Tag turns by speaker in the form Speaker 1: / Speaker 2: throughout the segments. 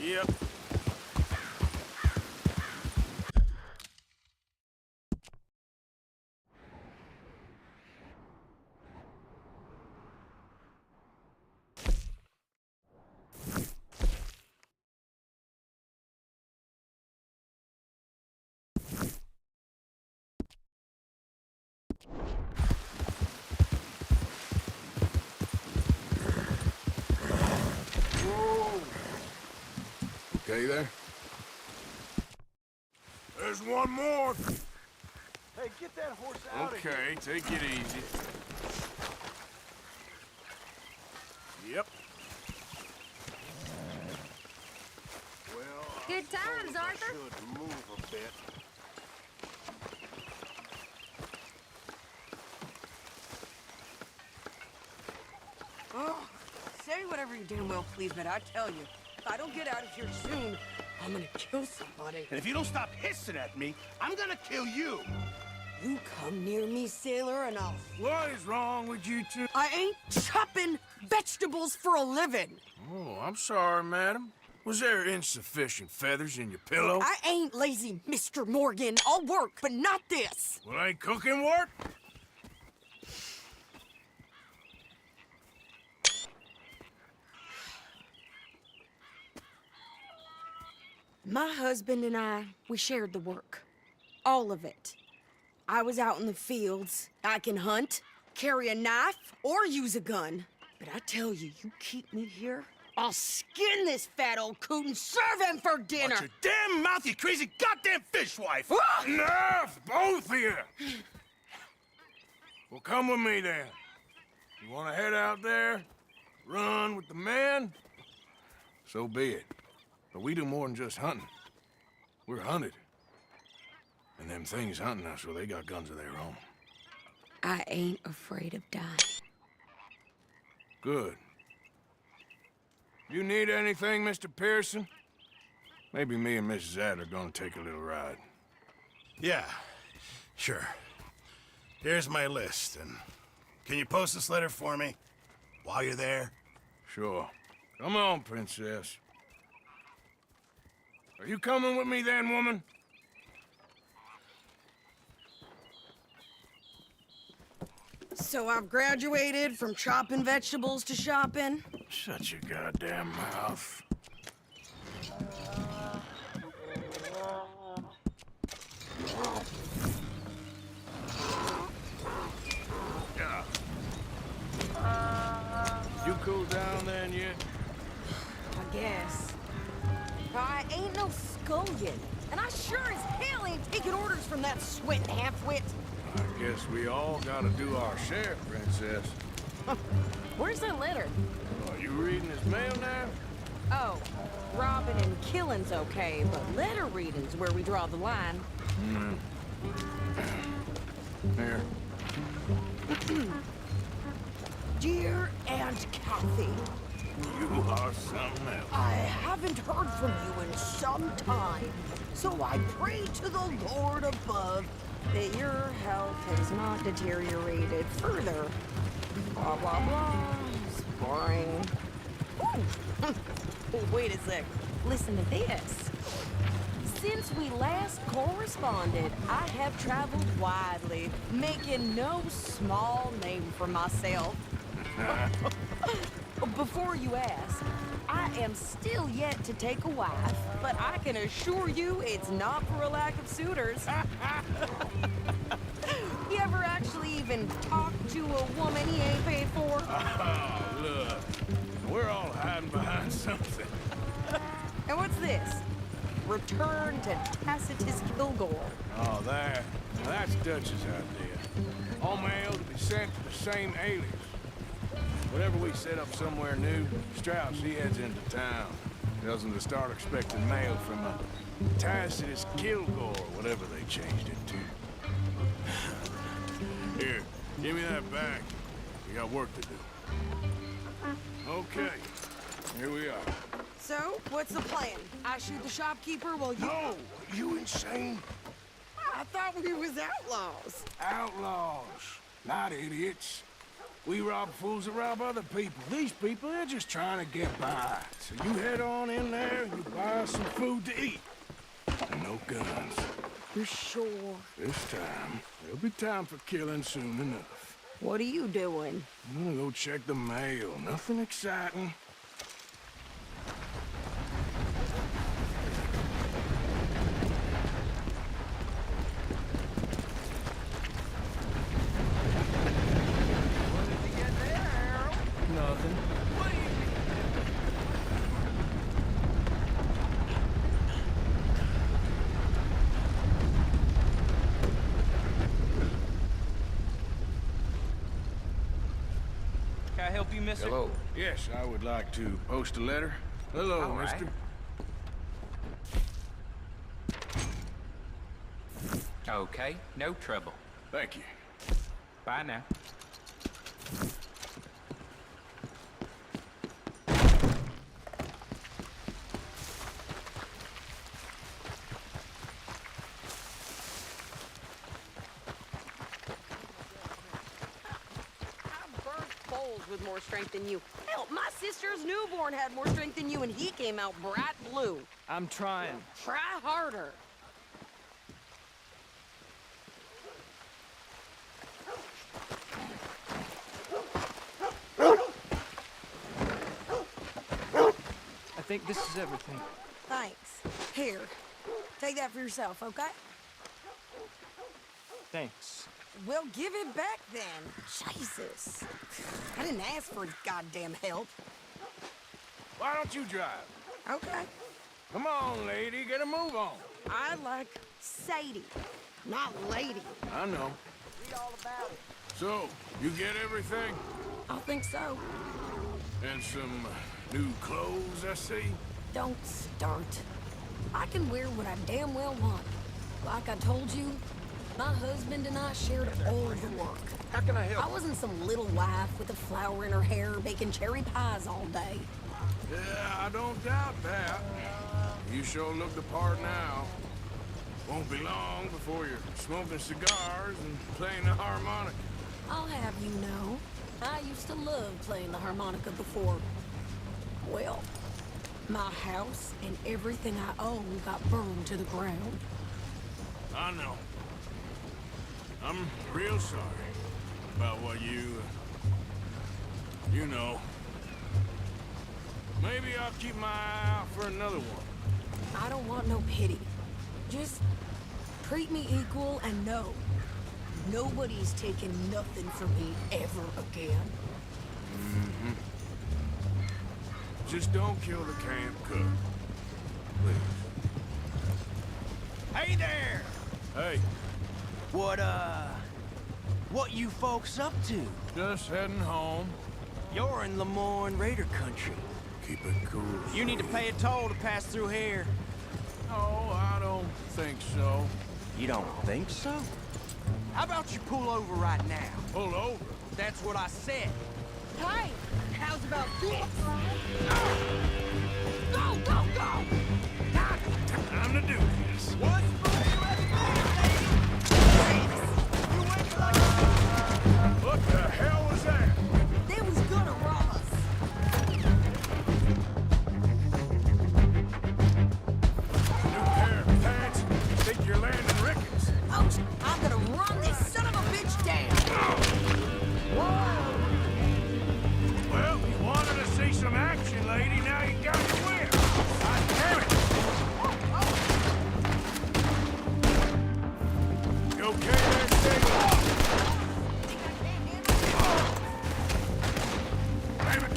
Speaker 1: Yep.
Speaker 2: Okay there?
Speaker 1: There's one more.
Speaker 3: Hey, get that horse out of here.
Speaker 1: Okay, take it easy. Yep.
Speaker 3: Well,
Speaker 4: Good times, Arthur.
Speaker 3: I should move a bit.
Speaker 5: Oh, say whatever you damn well please, but I tell you, if I don't get out of here soon, I'm gonna kill somebody.
Speaker 3: And if you don't stop hissing at me, I'm gonna kill you.
Speaker 5: You come near me, sailor, and I'll...
Speaker 1: What is wrong with you two?
Speaker 5: I ain't chopping vegetables for a living.
Speaker 1: Oh, I'm sorry, madam. Was there insufficient feathers in your pillow?
Speaker 5: I ain't lazy, Mr. Morgan. I'll work, but not this.
Speaker 1: Well, ain't cooking work?
Speaker 5: My husband and I, we shared the work. All of it. I was out in the fields. I can hunt, carry a knife, or use a gun. But I tell you, you keep me here, I'll skin this fat old coot and serve him for dinner.
Speaker 3: Watch your damn mouth, you crazy goddamn fishwife!
Speaker 1: Enough, both of you! Well, come with me, then. You want to head out there, run with the men? So be it. But we do more than just hunting. We're hunted. And them things hunting us, well, they got guns of their own.
Speaker 5: I ain't afraid of dying.
Speaker 1: Good. You need anything, Mr. Pearson? Maybe me and Mrs. Adler are gonna take a little ride.
Speaker 3: Yeah, sure. Here's my list, and can you post this letter for me while you're there?
Speaker 1: Sure. Come on, Princess. Are you coming with me then, woman?
Speaker 5: So I've graduated from chopping vegetables to shopping.
Speaker 1: Shut your goddamn mouth. Yeah. You cool down then yet?
Speaker 5: I guess. I ain't no scullion, and I sure as hell ain't taking orders from that sweat half-wit.
Speaker 1: I guess we all gotta do our share, Princess.
Speaker 5: Where's that letter?
Speaker 1: Are you reading his mail now?
Speaker 5: Oh, robbing and killing's okay, but letter reading's where we draw the line.
Speaker 1: Here.
Speaker 5: Dear Aunt Kathy,
Speaker 1: You are something else.
Speaker 5: I haven't heard from you in some time, so I pray to the Lord above that your health has not deteriorated further. Blah, blah, blah. It's boring. Ooh. Wait a sec. Listen to this. Since we last corresponded, I have traveled widely, making no small name for myself. Before you ask, I am still yet to take a wife, but I can assure you it's not for a lack of suitors. You ever actually even talk to a woman he ain't paid for?
Speaker 1: Oh, look. We're all hiding behind something.
Speaker 5: And what's this? Return to Tacitus Kilgore.
Speaker 1: Oh, that's Dutch's idea. All mail to be sent to the same alias. Whenever we set up somewhere new, Strauss, he heads into town. Tells them to start expecting mail from a Tacitus Kilgore, whatever they changed it to. Here, give me that back. We got work to do. Okay, here we are.
Speaker 5: So, what's the plan? I shoot the shopkeeper while you...
Speaker 1: No! You insane?
Speaker 5: I thought we was outlaws.
Speaker 1: Outlaws, not idiots. We rob fools that rob other people. These people, they're just trying to get by. So you head on in there and you buy us some food to eat. And no guns.
Speaker 5: You're sure?
Speaker 1: This time, there'll be time for killing soon enough.
Speaker 5: What are you doing?
Speaker 1: I'm gonna go check the mail. Nothing exciting. Nothing.
Speaker 2: Can I help you, mister?
Speaker 1: Hello. Yes, I would like to post a letter. Hello,
Speaker 2: All right.
Speaker 1: mister.
Speaker 2: Okay, no trouble.
Speaker 1: Thank you.
Speaker 2: Bye now.
Speaker 5: With more strength than you. Hell, my sister's newborn had more strength than you, and he came out bright blue.
Speaker 2: I'm trying.
Speaker 5: Try harder.
Speaker 2: I think this is everything.
Speaker 5: Thanks. Here, take that for yourself, okay?
Speaker 2: Thanks.
Speaker 5: Well, give it back then. Jesus. I didn't ask for his goddamn help.
Speaker 1: Why don't you drive?
Speaker 5: Okay.
Speaker 1: Come on, lady, get a move on.
Speaker 5: I like Sadie, not lady.
Speaker 1: I know.
Speaker 5: Read all about it.
Speaker 1: So, you get everything?
Speaker 5: I think so.
Speaker 1: And some new clothes, I see?
Speaker 5: Don't start. I can wear what I damn well want. Like I told you, my husband and I shared all of the work.
Speaker 1: How can I help?
Speaker 5: I wasn't some little wife with a flower in her hair baking cherry pies all day.
Speaker 1: Yeah, I don't doubt that. You sure look the part now. Won't be long before you're smoking cigars and playing the harmonica.
Speaker 5: I'll have you know, I used to love playing the harmonica before, well, My house and everything I own got burned to the ground.
Speaker 1: I know. I'm real sorry about what you know. Maybe I'll keep my eye out for another one.
Speaker 5: I don't want no pity. Just treat me equal and know nobody's taking nothing from me ever again.
Speaker 1: Mm-hmm. Just don't kill the camp cook. Please.
Speaker 4: Hey there!
Speaker 1: Hey,
Speaker 4: What you folks up to?
Speaker 1: just heading home.
Speaker 4: You're in Lemoyne Raider country.
Speaker 1: Keep it cool.
Speaker 4: You need to pay a toll to pass through here.
Speaker 1: No, I don't think so.
Speaker 4: You don't think so? How about you pull over right now?
Speaker 1: Pull over.
Speaker 4: That's what I said.
Speaker 5: Hey, how's about this? Go, go, go!
Speaker 1: Time to do this.
Speaker 4: What's
Speaker 1: What the hell was that?
Speaker 5: They was gonna rob us.
Speaker 1: New pair of pants. Think you're landing Ricketts.
Speaker 5: Ouch! I'm gonna run this son of a bitch down. Whoa!
Speaker 1: Well, you wanted to see some action, lady. Now you got your win. God damn it. You okay there, Steve? Damn it.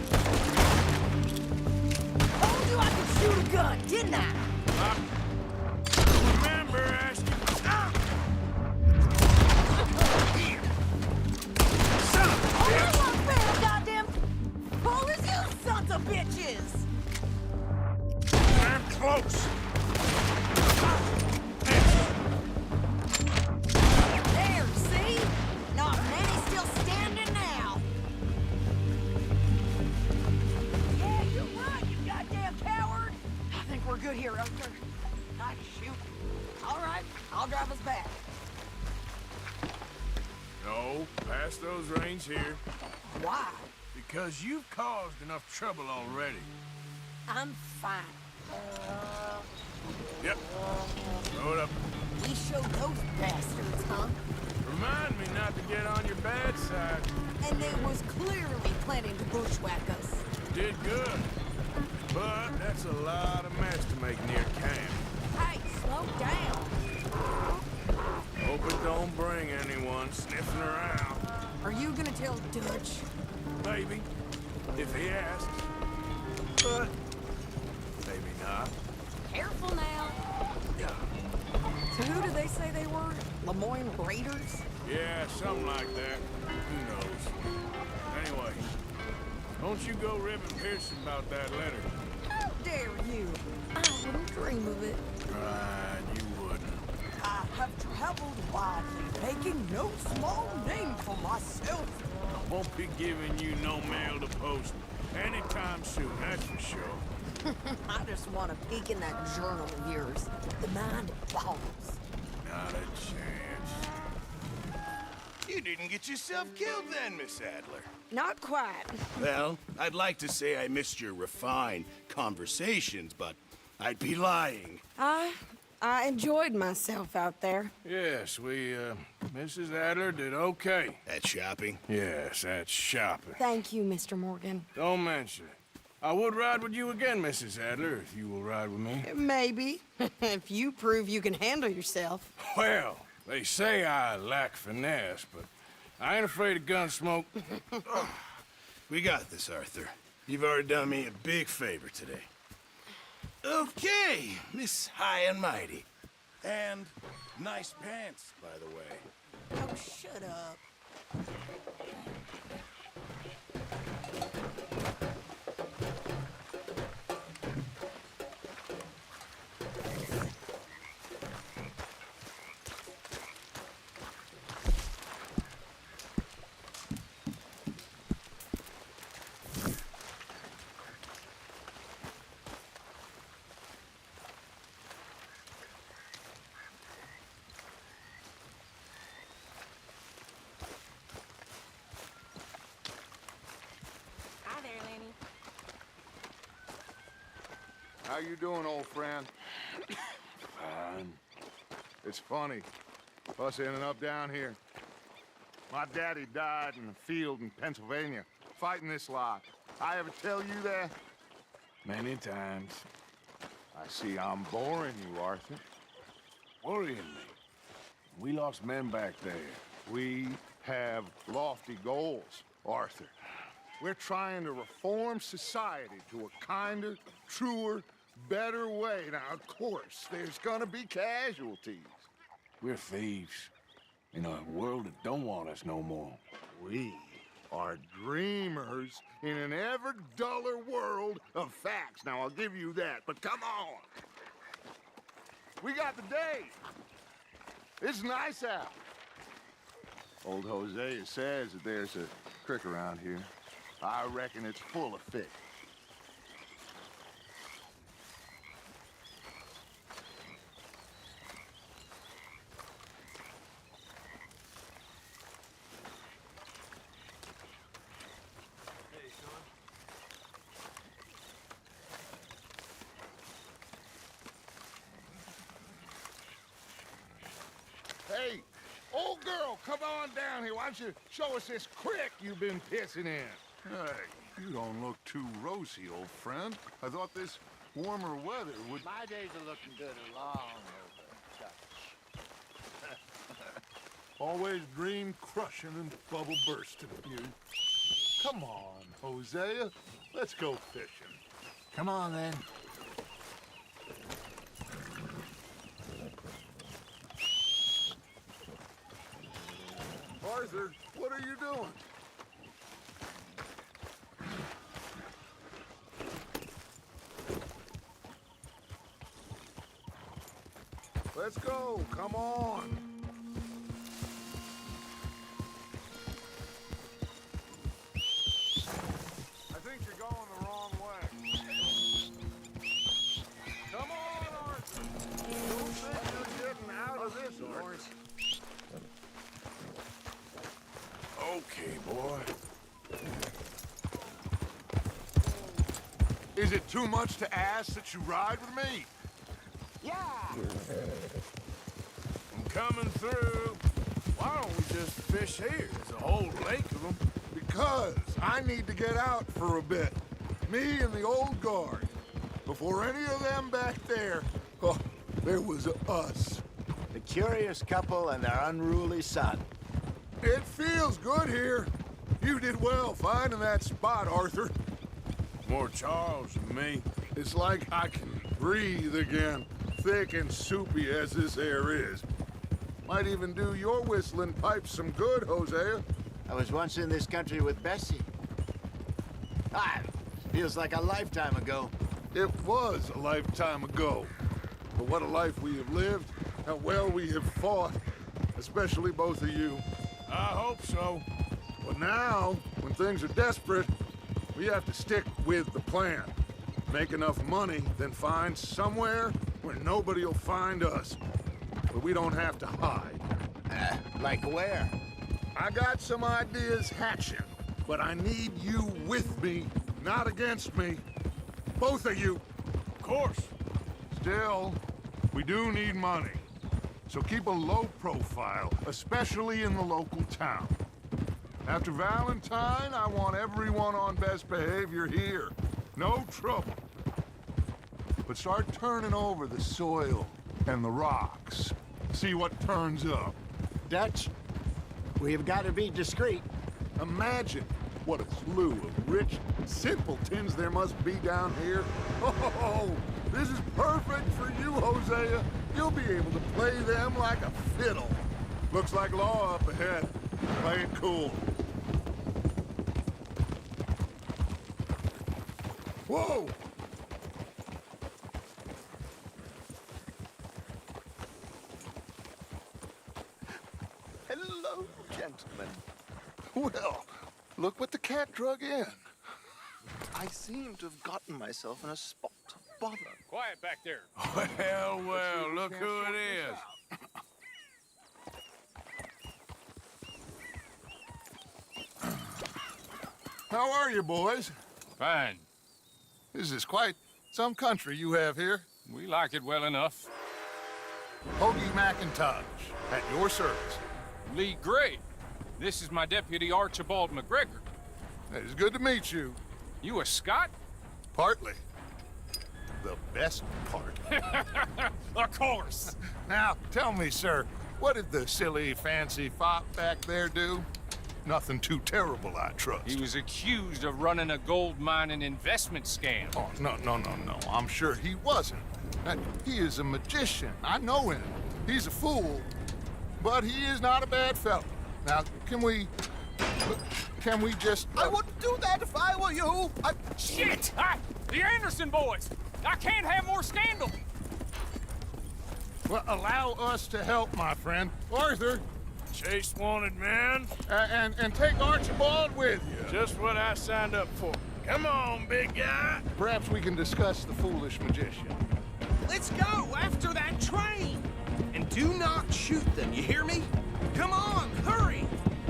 Speaker 5: Told you I could shoot a gun, didn't I?
Speaker 1: Remember asking. Ah! Here. Son of a
Speaker 5: Oh,
Speaker 1: bitch.
Speaker 5: I want better, goddamn callers, you sons of bitches!
Speaker 1: Damn close.
Speaker 5: There, see? Not many still standing now. Yeah, you're right, you goddamn coward. I think we're good here, Arthur. I can shoot. All right, I'll drive us back.
Speaker 1: No, pass those reins here.
Speaker 5: Why?
Speaker 1: Because you've caused enough trouble already.
Speaker 5: I'm fine.
Speaker 1: Yep. Throw it up.
Speaker 5: We showed those bastards, huh?
Speaker 1: Remind me not to get on your bad side.
Speaker 5: And they was clearly planning to bushwhack us.
Speaker 1: Did good. But that's a lot of mess to make near camp.
Speaker 5: Hey, slow down.
Speaker 1: Hope it don't bring anyone sniffing around.
Speaker 5: Are you gonna tell Dutch?
Speaker 1: Maybe. If he asks. But maybe not.
Speaker 5: Careful now.
Speaker 1: Yeah.
Speaker 5: So who did they say they were? Lemoyne Raiders?
Speaker 1: Yeah, something like that. Who knows? Anyway, don't you go ribbing Pearson about that letter.
Speaker 5: How dare you? I wouldn't dream of it.
Speaker 1: Right, you wouldn't.
Speaker 5: I have traveled widely, making no small name for myself.
Speaker 1: I won't be giving you no mail to post anytime soon, that's for sure.
Speaker 5: I just want to peek in that journal of yours. The mind boggles.
Speaker 1: Not a chance.
Speaker 3: You didn't get yourself killed then, Miss Adler.
Speaker 5: Not quite.
Speaker 3: Well, I'd like to say I missed your refined conversations, but I'd be lying.
Speaker 5: I enjoyed myself out there.
Speaker 1: Yes, Mrs. Adler did okay.
Speaker 3: At shopping?
Speaker 1: Yes, that's shopping.
Speaker 5: Thank you, Mr. Morgan.
Speaker 1: Don't mention it. I would ride with you again, Mrs. Adler, if you will ride with me.
Speaker 5: Maybe. If you prove you can handle yourself.
Speaker 1: Well, they say I lack finesse, but I ain't afraid of gun smoke.
Speaker 3: We got this, Arthur. You've already done me a big favor today. Okay, Miss High and Mighty. And nice pants, by the way.
Speaker 5: Oh, shut up.
Speaker 6: How you doing, old friend?
Speaker 1: Fine.
Speaker 6: It's funny, us ending up down here. My daddy died in a field in Pennsylvania, fighting this lot. I ever tell you that?
Speaker 1: Many times.
Speaker 6: I see I'm boring you, Arthur.
Speaker 1: Worrying me. We lost men back there.
Speaker 6: We have lofty goals, Arthur. We're trying to reform society to a kinder, truer, better way. Now, of course, there's gonna be casualties.
Speaker 1: We're thieves. In a world that don't want us no more.
Speaker 6: We are dreamers in an ever duller world of facts. Now, I'll give you that, but come on. We got the day. It's nice out. Old Hosea says that there's a creek around here. I reckon it's full of fish. Hey, old girl, come on down here. Why don't you show us this creek you've been pissing in?
Speaker 3: Hey, you don't look too rosy, old friend. I thought this warmer weather would...
Speaker 7: My days are looking good along over touch.
Speaker 3: Always dream crushing and bubble bursting, you. Come on, Hosea. Let's go fishing.
Speaker 1: Come on, then.
Speaker 3: Arthur, what are you doing?
Speaker 6: Let's go, come on. I think you're going the wrong way. Come on, Arthur. Don't think you're getting out of this, Arthur.
Speaker 1: Okay, boy.
Speaker 6: Is it too much to ask that you ride with me?
Speaker 7: Yeah!
Speaker 1: I'm coming through. Why don't we just fish here? There's a whole lake of them.
Speaker 6: Because I need to get out for a bit. Me and the old guard. Before any of them back there, oh, there was us.
Speaker 7: The curious couple and their unruly son.
Speaker 6: It feels good here. You did well finding that spot, Arthur.
Speaker 1: More Charles than me.
Speaker 6: It's like I can breathe again, thick and soupy as this air is. Might even do your whistling pipes some good, Hosea.
Speaker 7: I was once in this country with Bessie. Feels like a lifetime ago.
Speaker 6: It was a lifetime ago. But what a life we have lived, how well we have fought, especially both of you.
Speaker 1: I hope so.
Speaker 6: But now, when things are desperate, we have to stick with the plan. Make enough money, then find somewhere where nobody will find us. But we don't have to hide.
Speaker 7: Like where?
Speaker 6: I got some ideas hatching, but I need you with me, not against me. Both of you.
Speaker 1: Of course.
Speaker 6: Still, we do need money. So keep a low profile, especially in the local town. After Valentine, I want everyone on best behavior here. No trouble. But start turning over the soil and the rocks. See what turns up.
Speaker 7: Dutch, we've got to be discreet.
Speaker 6: Imagine what a slew of rich simpletons there must be down here. Oh, this is perfect for you, Hosea. You'll be able to play them like a fiddle. Looks like law up ahead. Play it cool. Whoa!
Speaker 3: Hello, gentlemen. Well, look what the cat drug in. I seem to have gotten myself in a spot of bother.
Speaker 2: Quiet back there.
Speaker 1: Well, well, look who it is.
Speaker 6: How are you, boys?
Speaker 2: Fine.
Speaker 3: This is quite
Speaker 6: Some country you have here.
Speaker 8: We like it well enough.
Speaker 6: Hoagie McIntosh, at your service.
Speaker 8: Lee Gray. This is my deputy Archibald McGregor.
Speaker 6: It's good to meet you.
Speaker 8: You a Scot?
Speaker 6: Partly. The best part.
Speaker 8: Of course.
Speaker 6: Now, tell me, sir, what did the silly, fancy fop back there do? Nothing too terrible, I trust.
Speaker 8: He was accused of running a gold mining investment scam.
Speaker 6: Oh, no. I'm sure he wasn't. He is a magician. I know him. He's a fool, but he is not a bad fellow. Now, can we just...
Speaker 4: I wouldn't do that if I were you.
Speaker 8: Shit! The Anderson boys! I can't have more scandal!
Speaker 6: Well, allow us to help, my friend. Arthur,
Speaker 1: Chase wanted man.
Speaker 6: and take Archibald with you.
Speaker 1: Just what I signed up for. Come on, big guy.
Speaker 6: Perhaps we can discuss the foolish magician.
Speaker 4: Let's go after that train. And do not shoot them, you hear me? Come on, hurry.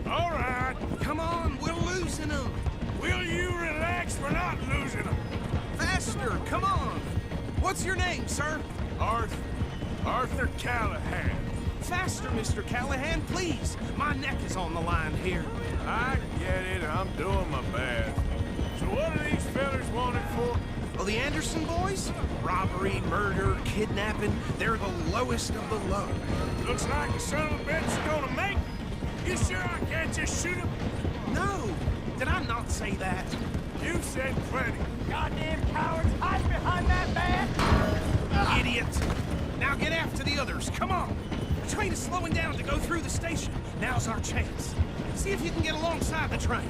Speaker 1: All right.
Speaker 4: Come on, we're losing them.
Speaker 1: Will you relax? We're not losing them.
Speaker 4: Faster, come on. What's your name, sir?
Speaker 1: Arthur Callahan.
Speaker 4: Faster, Mr. Callahan, please. My neck is on the line here.
Speaker 1: I get it. I'm doing my best. So what are these fellers wanted for?
Speaker 4: Well, the Anderson boys? Robbery, murder, kidnapping. They're the lowest of the low.
Speaker 1: Looks like the son of a bitch is gonna make it. You sure I can't just shoot him?
Speaker 4: No. Did I not say that?
Speaker 1: You said plenty.
Speaker 7: Goddamn cowards, hide behind that man!
Speaker 4: Idiot! Now get after the others, come on! The train is slowing down to go through the station. Now's our chance. See if you can get alongside the train.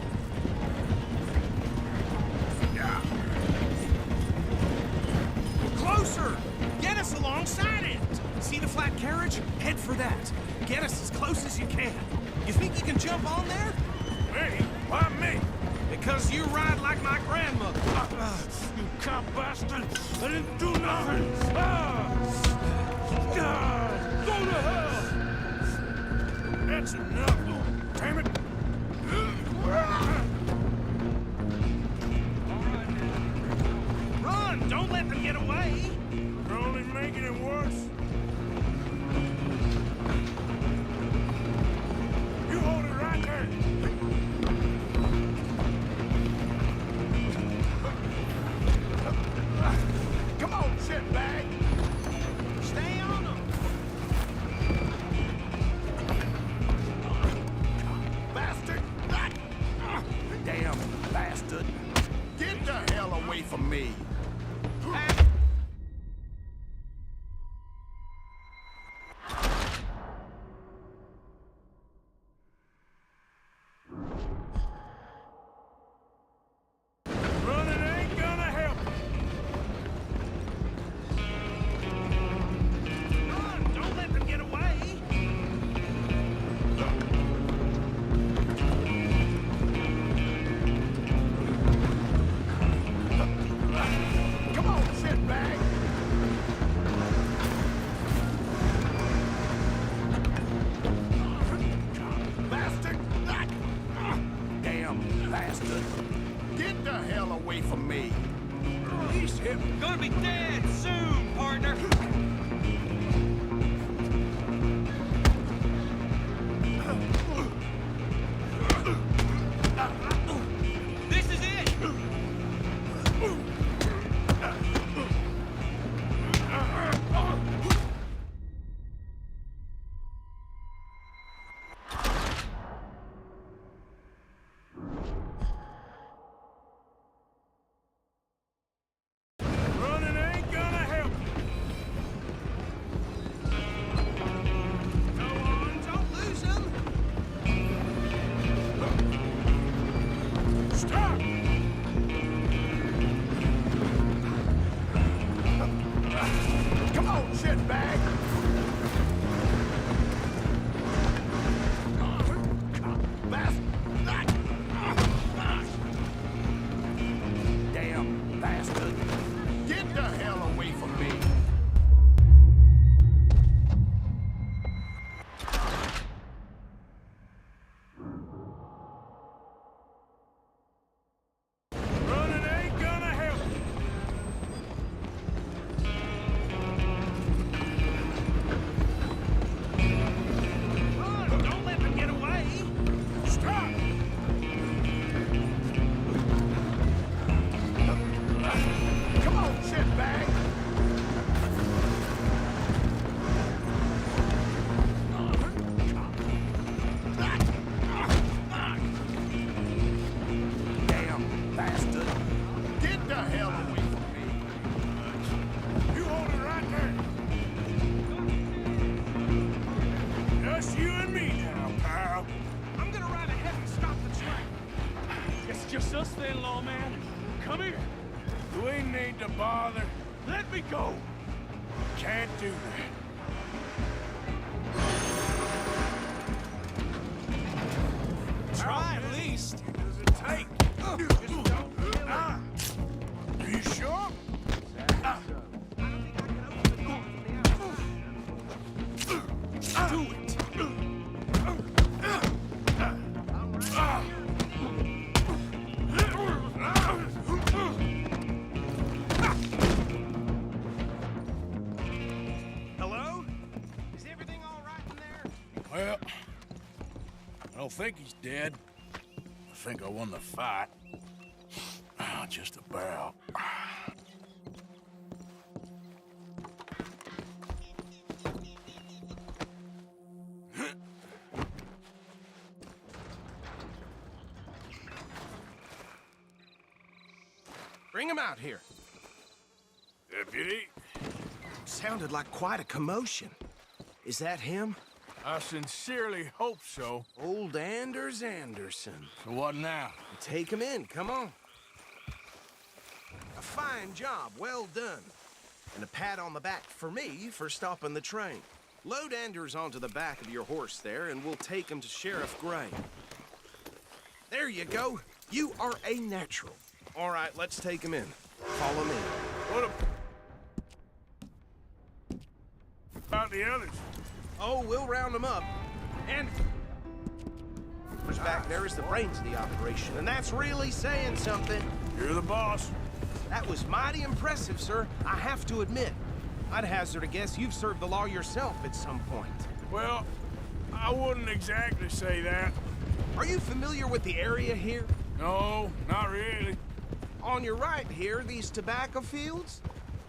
Speaker 1: Yeah.
Speaker 4: Closer! Get us alongside it! See the flat carriage? Head for that. Get us as close as you can. You think you can jump on there?
Speaker 1: Me? Why me?
Speaker 4: Because you ride like my grandmother.
Speaker 1: You cop bastard! I didn't do nothing! Go to hell! That's enough! Damn it!
Speaker 4: Run! Don't let them get away!
Speaker 1: We're only making it worse. You hold it right there!
Speaker 6: Come on, shitbag!
Speaker 4: Stay on them!
Speaker 6: Bastard!
Speaker 4: Damn bastard!
Speaker 6: Get the hell away from me!
Speaker 1: Running ain't gonna help.
Speaker 4: Run! Don't let them get away!
Speaker 6: Come on, shitbag! Bastard!
Speaker 4: Damn bastard!
Speaker 6: Get the hell away from me!
Speaker 1: He's hit.
Speaker 2: Gonna be dead soon, partner. This is it.
Speaker 1: Running ain't gonna help.
Speaker 4: Go on, don't lose them!
Speaker 1: Stop!
Speaker 6: Come on, shitbag!
Speaker 4: Damn bastard!
Speaker 6: Get the hell away from me!
Speaker 8: just us then, lawman. Come here.
Speaker 1: We need to bother.
Speaker 8: Let me go.
Speaker 1: Can't do that.
Speaker 4: Try at least.
Speaker 1: Does it take? Just don't kill him. Are you sure?
Speaker 4: Do it. Hello? Is everything all right in there?
Speaker 1: Well, I don't think he's dead. I think I won the fight. Just about.
Speaker 4: Bring him out here.
Speaker 1: Deputy,
Speaker 4: Sounded like quite a commotion. Is that him?
Speaker 1: I sincerely hope so.
Speaker 4: Old Anders Anderson.
Speaker 1: So what now?
Speaker 4: Take him in, come on. A fine job, well done. And a pat on the back for me for stopping the train. Load Anders onto the back of your horse there, and we'll take him to Sheriff Gray. There you go. You are a natural. All right, let's take him in. Follow me.
Speaker 1: What about the others?
Speaker 4: Oh, we'll round them up. And who's back there is the brains of the operation, and that's really saying something.
Speaker 1: You're the boss.
Speaker 4: That was mighty impressive, sir. I have to admit. I'd hazard a guess you've served the law yourself at some point.
Speaker 1: Well, I wouldn't exactly say that.
Speaker 4: Are you familiar with the area here?
Speaker 1: No, not really.
Speaker 4: On your right here, these tobacco fields?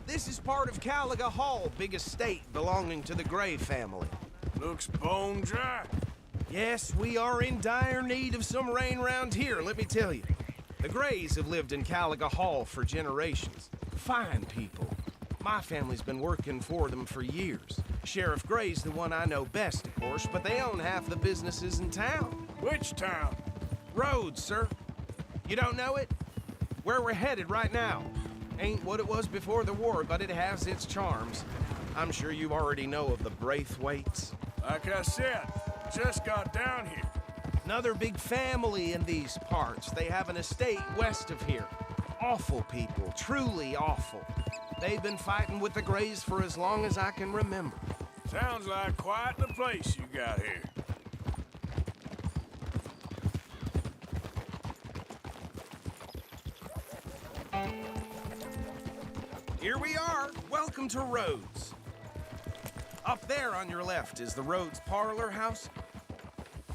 Speaker 4: This is part of Caliga Hall, big estate belonging to the Gray family.
Speaker 1: Looks bone dry.
Speaker 4: Yes, we are in dire need of some rain round here, let me tell you. The Grays have lived in Caliga Hall for generations. Fine people. My family's been working for them for years. Sheriff Gray's the one I know best, of course, but they own half the businesses in town.
Speaker 1: Which town?
Speaker 4: Rhodes, sir. You don't know it? Where we're headed right now. Ain't what it was before the war, but it has its charms. I'm sure you already know of the Braithwaites.
Speaker 1: Like I said, just got down here.
Speaker 4: Another big family in these parts. They have an estate west of here. Awful people, truly awful. They've been fighting with the Grays for as long as I can remember.
Speaker 1: Sounds like quite the place you got here.
Speaker 4: Here we are. Welcome to Rhodes. Up there on your left is the Rhodes Parlor House.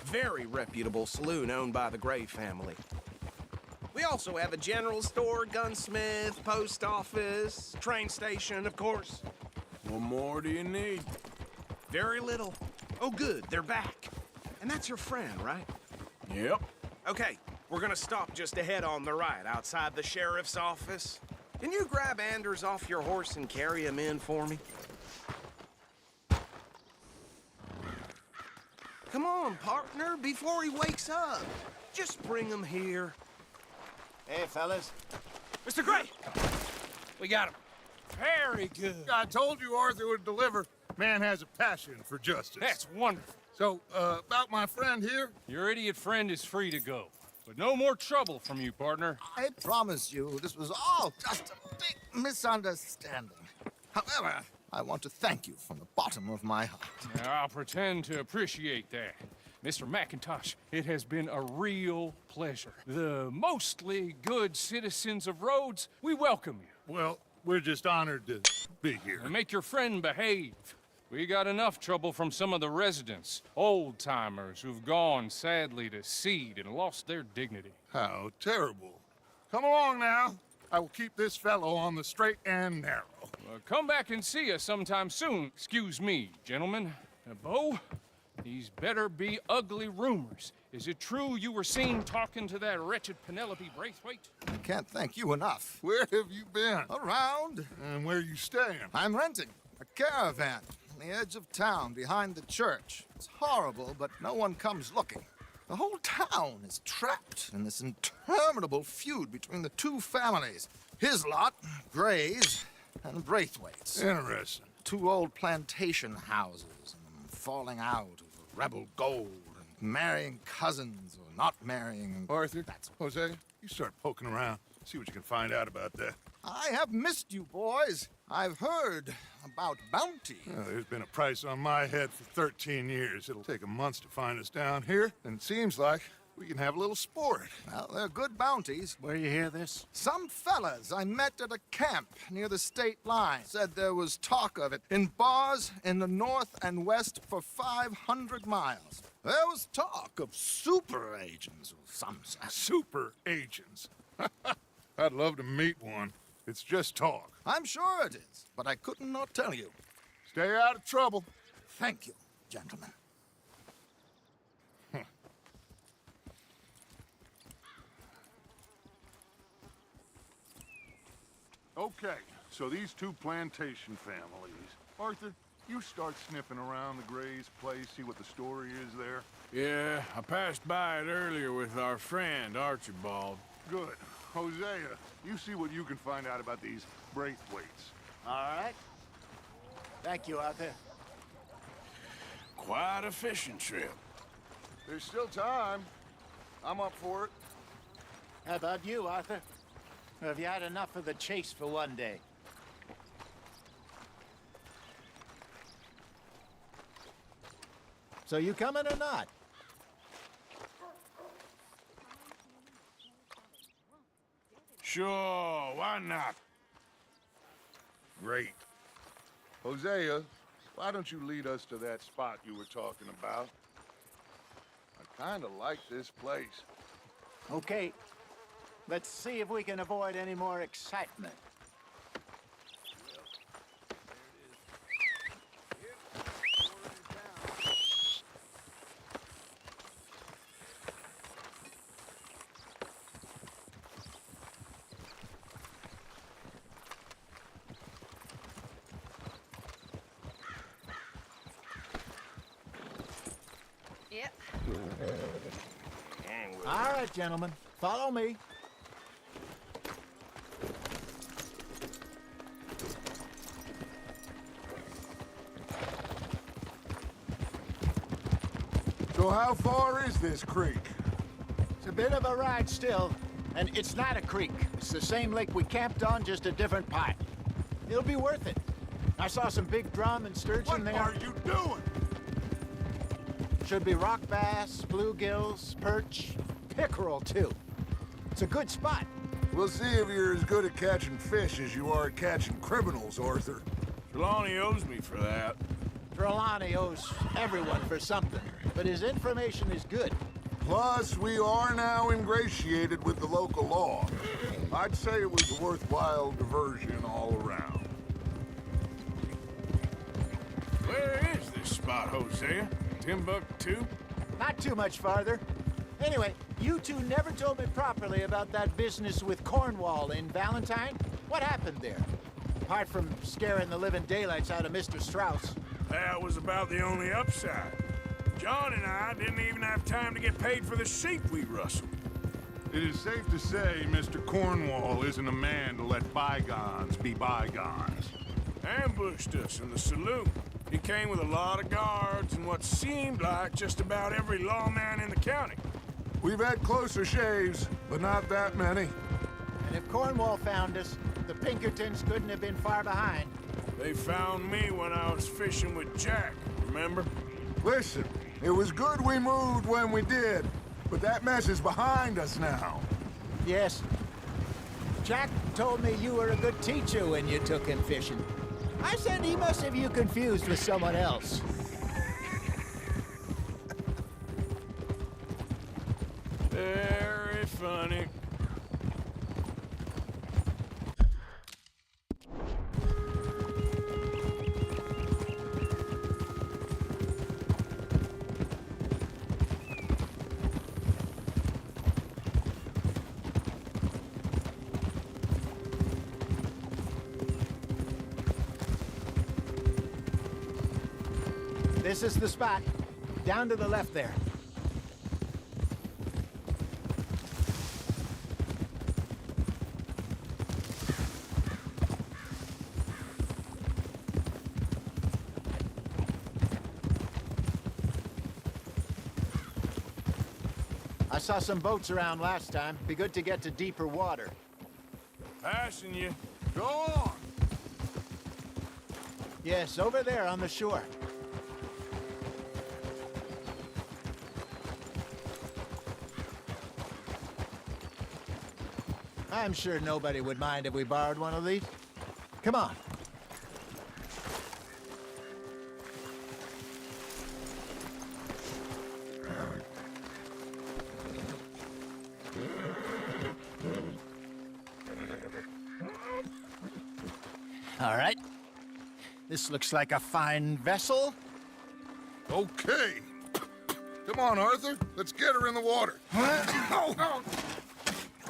Speaker 4: Very reputable saloon owned by the Gray family. We also have a general store, gunsmith, post office, train station, of course.
Speaker 1: What more do you need?
Speaker 4: Very little. Oh, good, they're back. And that's your friend, right?
Speaker 1: Yep.
Speaker 4: Okay, we're gonna stop just ahead on the right, outside the sheriff's office. Can you grab Anders off your horse and carry him in for me? Come on, partner, before he wakes up. Just bring him here.
Speaker 7: Hey, fellas.
Speaker 8: Mr. Gray! We got him. Very good.
Speaker 6: I told you Arthur would deliver. Man has a passion for justice.
Speaker 8: That's wonderful.
Speaker 6: So, about my friend here?
Speaker 8: Your idiot friend is free to go. But no more trouble from you, partner.
Speaker 3: I promise you, this was all just a big misunderstanding. However, I want to thank you from the bottom of my heart.
Speaker 8: Now, I'll pretend to appreciate that. Mr. McIntosh, it has been a real pleasure. The mostly good citizens of Rhodes, we welcome you.
Speaker 6: Well, we're just honored to be here.
Speaker 8: And make your friend behave. We got enough trouble from some of the residents, old-timers who've gone, sadly, to seed and lost their dignity.
Speaker 6: How terrible. Come along now. I will keep this fellow on the straight and narrow.
Speaker 8: Come back and see us sometime soon. Excuse me, gentlemen. Bo, these better be ugly rumors. Is it true you were seen talking to that wretched Penelope Braithwaite?
Speaker 3: I can't thank you enough.
Speaker 6: Where have you been?
Speaker 3: Around,
Speaker 6: And where you staying?
Speaker 3: I'm renting a caravan on the edge of town behind the church. It's horrible, but no one comes looking. The whole town is trapped in this interminable feud between the two families. His lot, Grays and Braithwaites.
Speaker 6: Interesting.
Speaker 3: Two old plantation houses and falling out over rebel gold and marrying cousins or not marrying.
Speaker 6: Arthur, Hosea, you start poking around. See what you can find out about that.
Speaker 3: I have missed you, boys. I've heard about bounty.
Speaker 6: Well, there's been a price on my head for 13 years. It'll take 'em months to find us down here, and it seems like we can have a little sport.
Speaker 3: Well, they're good bounties.
Speaker 9: Where you hear this?
Speaker 3: Some fellas I met at a camp near the state line said there was talk of it in bars in the north and west for 500 miles. There was talk of super agents of some sort.
Speaker 6: Super agents. I'd love to meet one. It's just talk.
Speaker 3: I'm sure it is, but I couldn't not tell you.
Speaker 6: Stay out of trouble.
Speaker 3: Thank you, gentlemen.
Speaker 6: Okay, so these two plantation families. Arthur, you start sniffing around the Grays' place, see what the story is there.
Speaker 1: Yeah, I passed by it earlier with our friend, Archibald.
Speaker 6: Good. Hosea, you see what you can find out about these Braithwaites.
Speaker 9: All right. Thank you, Arthur.
Speaker 1: Quite a fishing trip.
Speaker 6: There's still time. I'm up for it.
Speaker 9: How about you, Arthur? Or have you had enough of the chase for one day? So you coming or not?
Speaker 1: Sure, why not?
Speaker 6: Great. Hosea, why don't you lead us to that spot you were talking about? I kind of like this place.
Speaker 9: Okay. Let's see if we can avoid any more excitement.
Speaker 5: Yep.
Speaker 9: All right, gentlemen. Follow me.
Speaker 6: So how far is this creek?
Speaker 9: It's a bit of a ride still, and it's not a creek. It's the same lake we camped on, just a different part. It'll be worth it. I saw some big drum and sturgeon there.
Speaker 6: What are you doing?
Speaker 9: Should be rock bass, bluegills, perch, pickerel, too. It's a good spot.
Speaker 6: We'll see if you're as good at catching fish as you are at catching criminals, Arthur.
Speaker 1: Trelawney owes me for that.
Speaker 9: Trelawney owes everyone for something, but his information is good.
Speaker 6: Plus, we are now ingratiated with the local law. I'd say it was a worthwhile diversion all around.
Speaker 1: Where is this spot, Hosea? Timbuktu?
Speaker 9: Not too much farther. Anyway, you two never told me properly about that business with Cornwall in Valentine. What happened there? Apart from scaring the living daylights out of Mr. Strauss.
Speaker 1: That was about the only upside. John and I didn't even have time to get paid for the sheep we rustled.
Speaker 6: It is safe to say Mr. Cornwall isn't a man to let bygones be bygones.
Speaker 1: Ambushed us in the saloon. He came with a lot of guards and what seemed like just about every lawman in the county.
Speaker 6: We've had closer shaves, but not that many.
Speaker 9: And if Cornwall found us, the Pinkertons couldn't have been far behind.
Speaker 1: They found me when I was fishing with Jack, remember?
Speaker 6: Listen, it was good we moved when we did, but that mess is behind us now.
Speaker 9: Yes. Jack told me you were a good teacher when you took him fishing. I said he must have you confused with someone else.
Speaker 1: Very funny.
Speaker 9: This is the spot. Down to the left there. saw some boats around last time. Be good to get to deeper water.
Speaker 1: Passing you.
Speaker 6: Go on!
Speaker 9: Yes, over there on the shore. I'm sure nobody would mind if we borrowed one of these. Come on. All right. This looks like a fine vessel.
Speaker 6: Okay. Come on, Arthur. Let's get her in the water.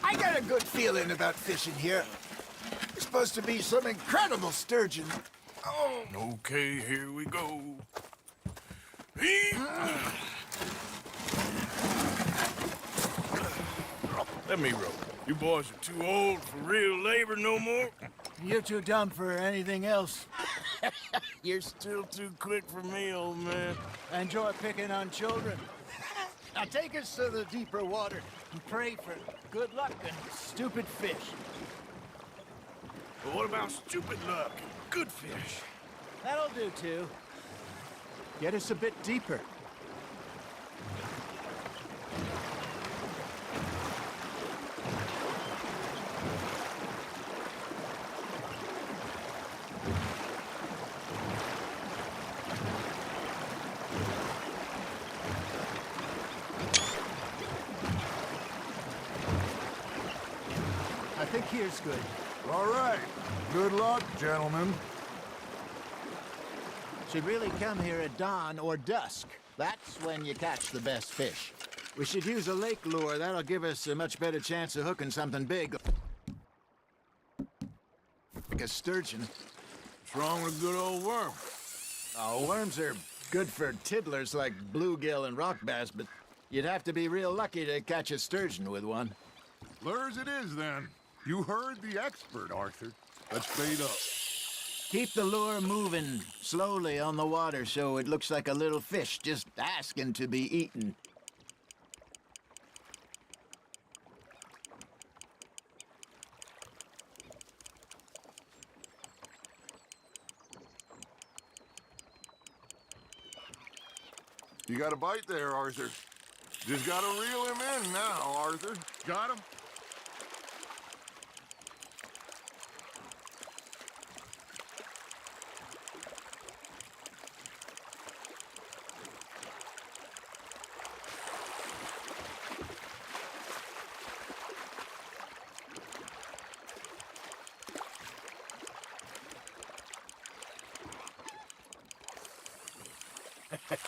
Speaker 3: I got a good feeling about fishing here. There's supposed to be some incredible sturgeon. Oh,
Speaker 1: Okay, here we go. Let me row. You boys are too old for real labor no more.
Speaker 9: You're too dumb for anything else.
Speaker 1: You're still too quick for me, old man.
Speaker 9: Enjoy picking on children. Now take us to the deeper water and pray for good luck and stupid fish.
Speaker 1: But what about stupid luck and good fish?
Speaker 9: That'll do, too. Get us a bit deeper. I think here's good.
Speaker 6: All right. Good luck, gentlemen.
Speaker 9: Should really come here at dawn or dusk. That's when you catch the best fish. We should use a lake lure. That'll give us a much better chance of hooking something big. Like a sturgeon.
Speaker 1: What's wrong with a good old worm?
Speaker 9: Oh, worms are good for tiddlers like bluegill and rock bass, but you'd have to be real lucky to catch a sturgeon with one.
Speaker 6: Lures it is, then. You heard the expert, Arthur. Let's bait up.
Speaker 9: Keep the lure moving slowly on the water so it looks like a little fish just asking to be eaten.
Speaker 6: You got a bite there, Arthur. Just gotta reel him in now, Arthur. Got him?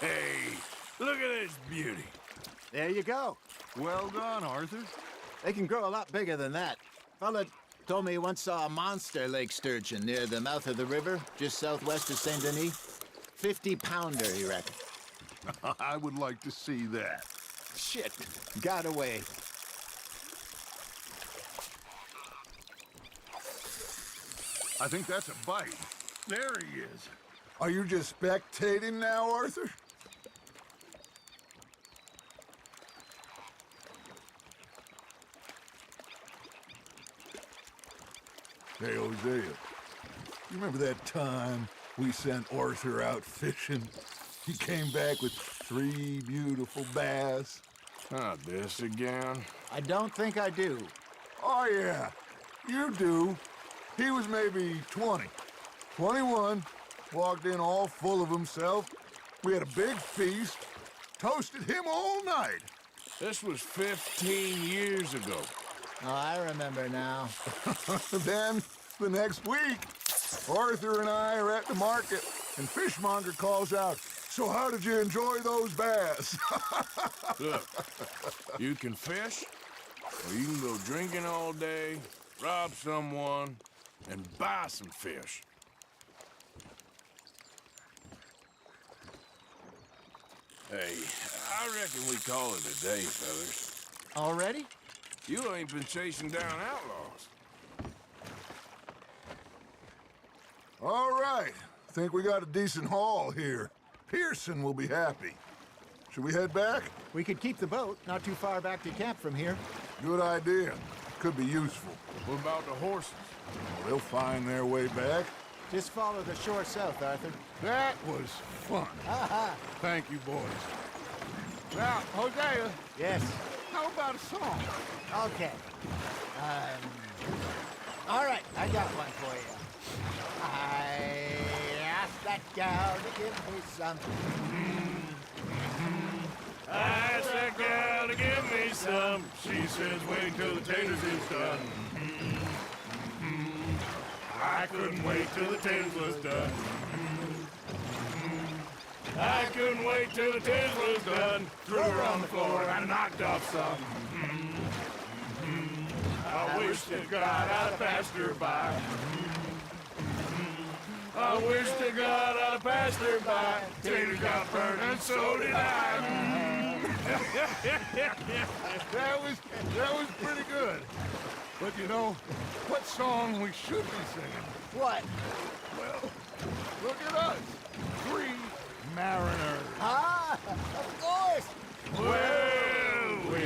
Speaker 1: Hey, look at this beauty.
Speaker 9: There you go.
Speaker 6: Well done, Arthur.
Speaker 9: They can grow a lot bigger than that. Fella told me he once saw a monster lake sturgeon near the mouth of the river, just southwest of Saint Denis. 50-pounder, he reckoned.
Speaker 6: I would like to see that.
Speaker 9: Shit, got away.
Speaker 6: I think that's a bite. There he is. Are you just spectating now, Arthur? Hey, Hosea, you remember that time we sent Arthur out fishing? He came back with 3 beautiful bass.
Speaker 1: Not this again.
Speaker 9: I don't think I do.
Speaker 6: Oh, yeah, you do. He was maybe 20, 21, walked in all full of himself. We had a big feast, toasted him all night.
Speaker 1: This was 15 years ago.
Speaker 9: Oh, I remember now.
Speaker 6: Then, the next week, Arthur and I are at the market, and Fishmonger calls out, "So how did you enjoy those bass?"
Speaker 1: Look, you can fish, or you can go drinking all day, rob someone, and buy some fish. Hey, I reckon we call it a day, fellas.
Speaker 9: Already?
Speaker 1: You ain't been chasing down outlaws.
Speaker 6: All right, think we got a decent haul here. Pearson will be happy. Should we head back?
Speaker 9: We could keep the boat not too far back to camp from here.
Speaker 6: Good idea. Could be useful.
Speaker 1: What about the horses?
Speaker 6: They'll find their way back.
Speaker 9: Just follow the shore south, Arthur.
Speaker 6: That was fun. Thank you, boys. Now, Hosea,
Speaker 9: Yes.
Speaker 6: how about a song?
Speaker 9: Okay. All right, I got one for you. I asked that gal to give me some.
Speaker 1: I asked that gal to give me some. She says, wait till the taters is done. I couldn't wait till the taters was done. I couldn't wait till the taters was done. Threw her on the floor and I knocked off some. I wish to God I'd have passed her by. I wish to God I'd have passed her by. Tater got burned and so did I.
Speaker 6: That was pretty good. But you know, what song we should be singing?
Speaker 9: What?
Speaker 6: Well, look at us. 3 mariners.
Speaker 9: Of course.
Speaker 1: Well, we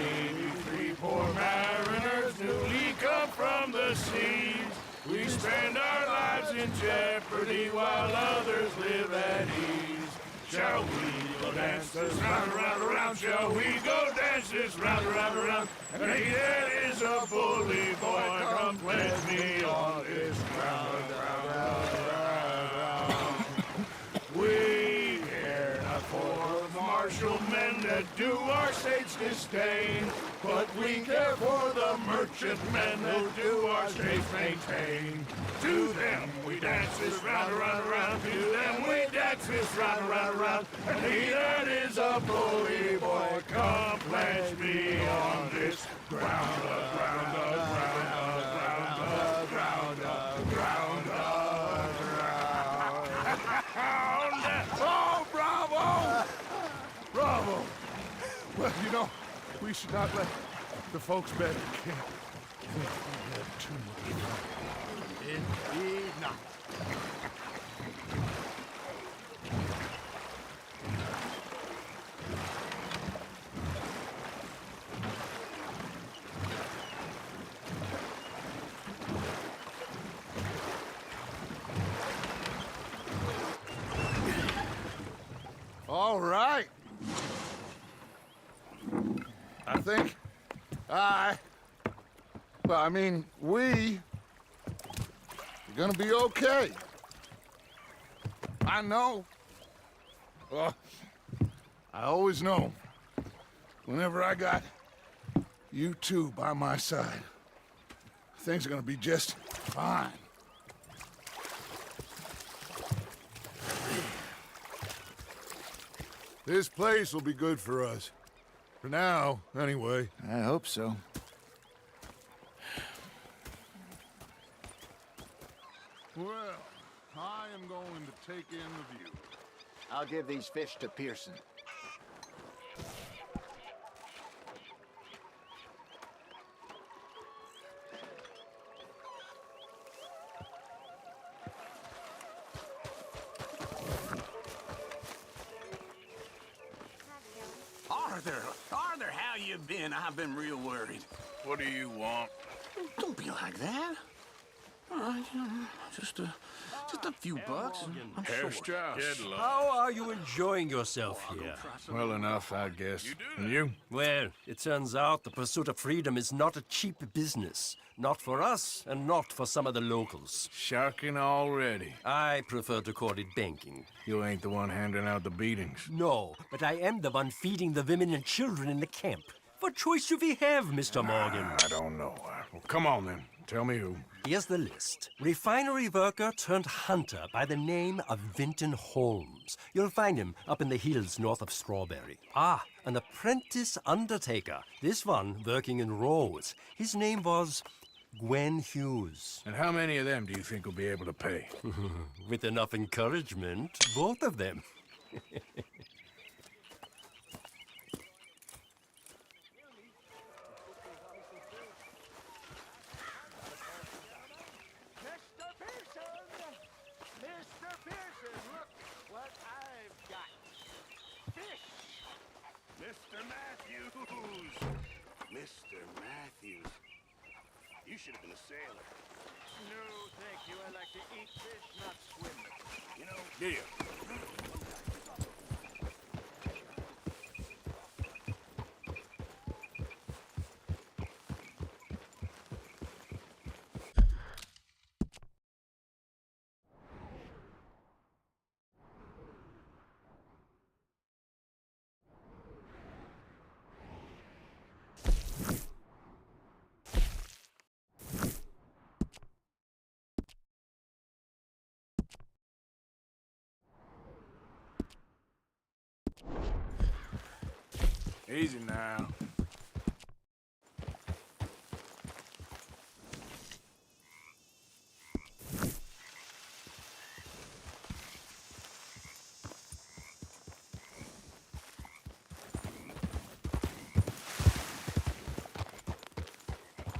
Speaker 1: 3 poor mariners newly come from the seas. We spend our lives in jeopardy while others live at ease. Shall we go dance this round, around, around? Shall we go dance this round, around, around? And he that is a bully boy, come pledge me on this ground, ground. We care not for martial men that do our state's disdain, but we care for the merchant men that do our state's maintain. To them we dance this round, around, around. To them we dance this round, around, around. And he that is a bully boy, come pledge me on this ground, ground, ground, ground, ground, ground, ground. Oh, bravo! Bravo! Well, you know, we should not let the folks back at camp think we had too much fun.
Speaker 9: Indeed not.
Speaker 6: All right. I think we're gonna be okay. I know. Well, I always know. Whenever I got you two by my side, things are gonna be just fine. This place will be good for us. For now, anyway.
Speaker 9: I hope so.
Speaker 6: Well, I am going to take in the view.
Speaker 9: I'll give these fish to Pearson.
Speaker 10: Arthur, how you been? I've been real worried.
Speaker 1: What do you want?
Speaker 10: Don't be like that. All right, just a few bucks. I'm sure.
Speaker 11: How are you enjoying yourself here?
Speaker 1: Well enough, I guess. And you?
Speaker 11: Well, it turns out the pursuit of freedom is not a cheap business. Not for us, and not for some of the locals.
Speaker 1: Sharking already.
Speaker 11: I prefer to call it banking.
Speaker 1: You ain't the one handing out the beatings.
Speaker 11: No, but I am the one feeding the women and children in the camp. What choice do we have, Mr. Morgan?
Speaker 1: I don't know. Well, come on then. Tell me who.
Speaker 11: Here's the list. Refinery worker turned hunter by the name of Vinton Holmes. You'll find him up in the hills north of Strawberry. Ah, an apprentice undertaker. This one working in Rhodes. His name was Gwen Hughes.
Speaker 1: And how many of them do you think will be able to pay?
Speaker 11: With enough encouragement, both of them.
Speaker 6: You should have been a sailor.
Speaker 7: No, thank you. I like to eat fish, not swim.
Speaker 6: You know,
Speaker 1: Deal. Easy now.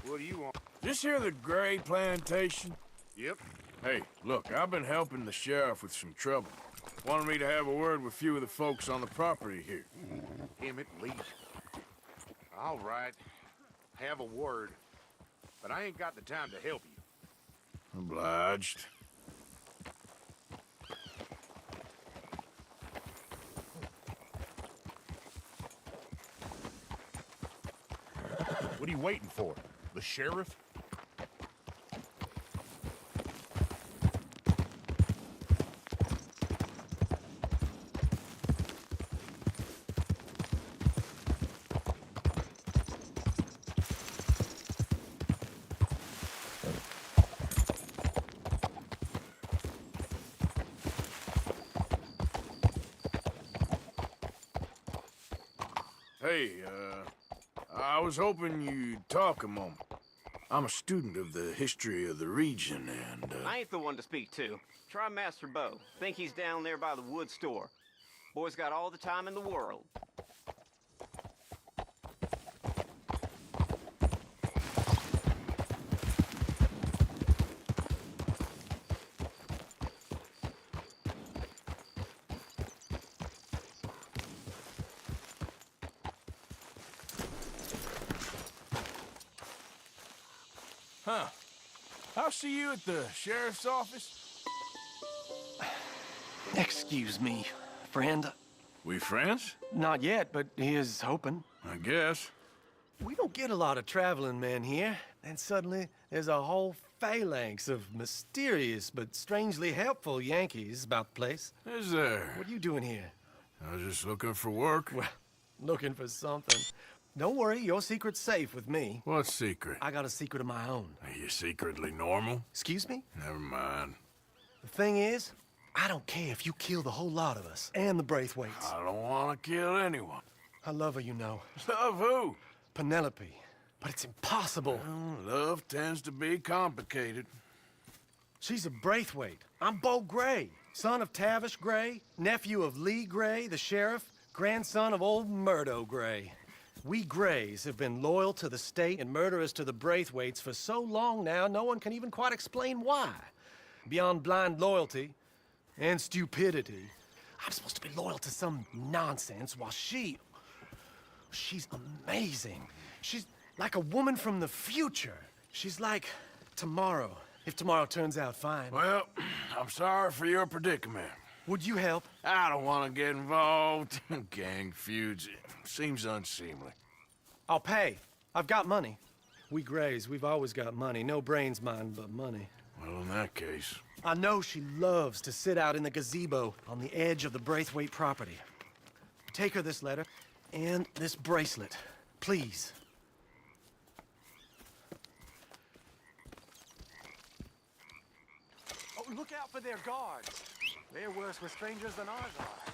Speaker 6: what do you want?
Speaker 1: This here the Gray plantation?
Speaker 6: Yep.
Speaker 1: Hey, look, I've been helping the sheriff with some trouble. Wanted me to have a word with a few of the folks on the property here.
Speaker 6: Him at least. All right. Have a word. But I ain't got the time to help you.
Speaker 1: Obliged.
Speaker 6: What are you waiting for? The sheriff?
Speaker 1: Hey, I was hoping you'd talk a moment. I'm a student of the history of the region, and,
Speaker 12: I ain't the one to speak to. Try Master Bo. Think he's down there by the wood store. Boy's got all the time in the world.
Speaker 1: Huh. I'll see you at the sheriff's office.
Speaker 10: Excuse me, friend.
Speaker 1: We friends?
Speaker 10: Not yet, but he is hoping.
Speaker 1: I guess.
Speaker 11: We don't get a lot of traveling men here, and suddenly there's a whole phalanx of mysterious but strangely helpful Yankees about the place.
Speaker 1: Is there?
Speaker 11: What are you doing here?
Speaker 1: I was just looking for work.
Speaker 11: Well, looking for something. Don't worry, your secret's safe with me.
Speaker 1: What secret?
Speaker 11: I got a secret of my own.
Speaker 1: Are you secretly normal?
Speaker 11: Excuse me?
Speaker 1: Never mind.
Speaker 11: The thing is, I don't care if you kill the whole lot of us, and the Braithwaites.
Speaker 1: I don't want to kill anyone.
Speaker 11: I love her, you know.
Speaker 1: Love who?
Speaker 11: Penelope. But it's impossible.
Speaker 1: Well, love tends to be complicated.
Speaker 11: She's a Braithwaite. I'm Beau Gray, son of Tavish Gray, nephew of Lee Gray, the sheriff, grandson of old Murdo Gray. We Grays have been loyal to the state and murderous to the Braithwaites for so long now, no one can even quite explain why. Beyond blind loyalty and stupidity, I'm supposed to be loyal to some nonsense while she's amazing. She's like a woman from the future. She's like tomorrow, if tomorrow turns out fine.
Speaker 1: Well, I'm sorry for your predicament.
Speaker 11: Would you help?
Speaker 1: I don't want to get involved. Gang feuds. Seems unseemly.
Speaker 11: I'll pay. I've got money. We Grays, we've always got money. No brains, mind, but money.
Speaker 1: Well, in that case...
Speaker 11: I know she loves to sit out in the gazebo on the edge of the Braithwaite property. Take her this letter and this bracelet, please.
Speaker 9: Oh, look out for their guards. They're worse with strangers than ours are.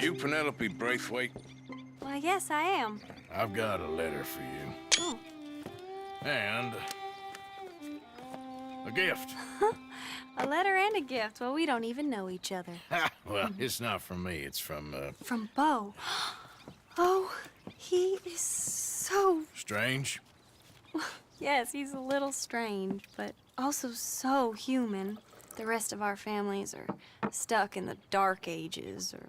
Speaker 1: You Penelope Braithwaite?
Speaker 13: Why, yes, I am.
Speaker 1: I've got a letter for you.
Speaker 13: Oh.
Speaker 1: And a gift.
Speaker 13: A letter and a gift. Well, we don't even know each other.
Speaker 1: Well, it's not from me. It's from,
Speaker 13: From Beau. Oh, he is so...
Speaker 1: Strange?
Speaker 13: Yes, he's a little strange, but also so human. The rest of our families are stuck in the Dark Ages, or,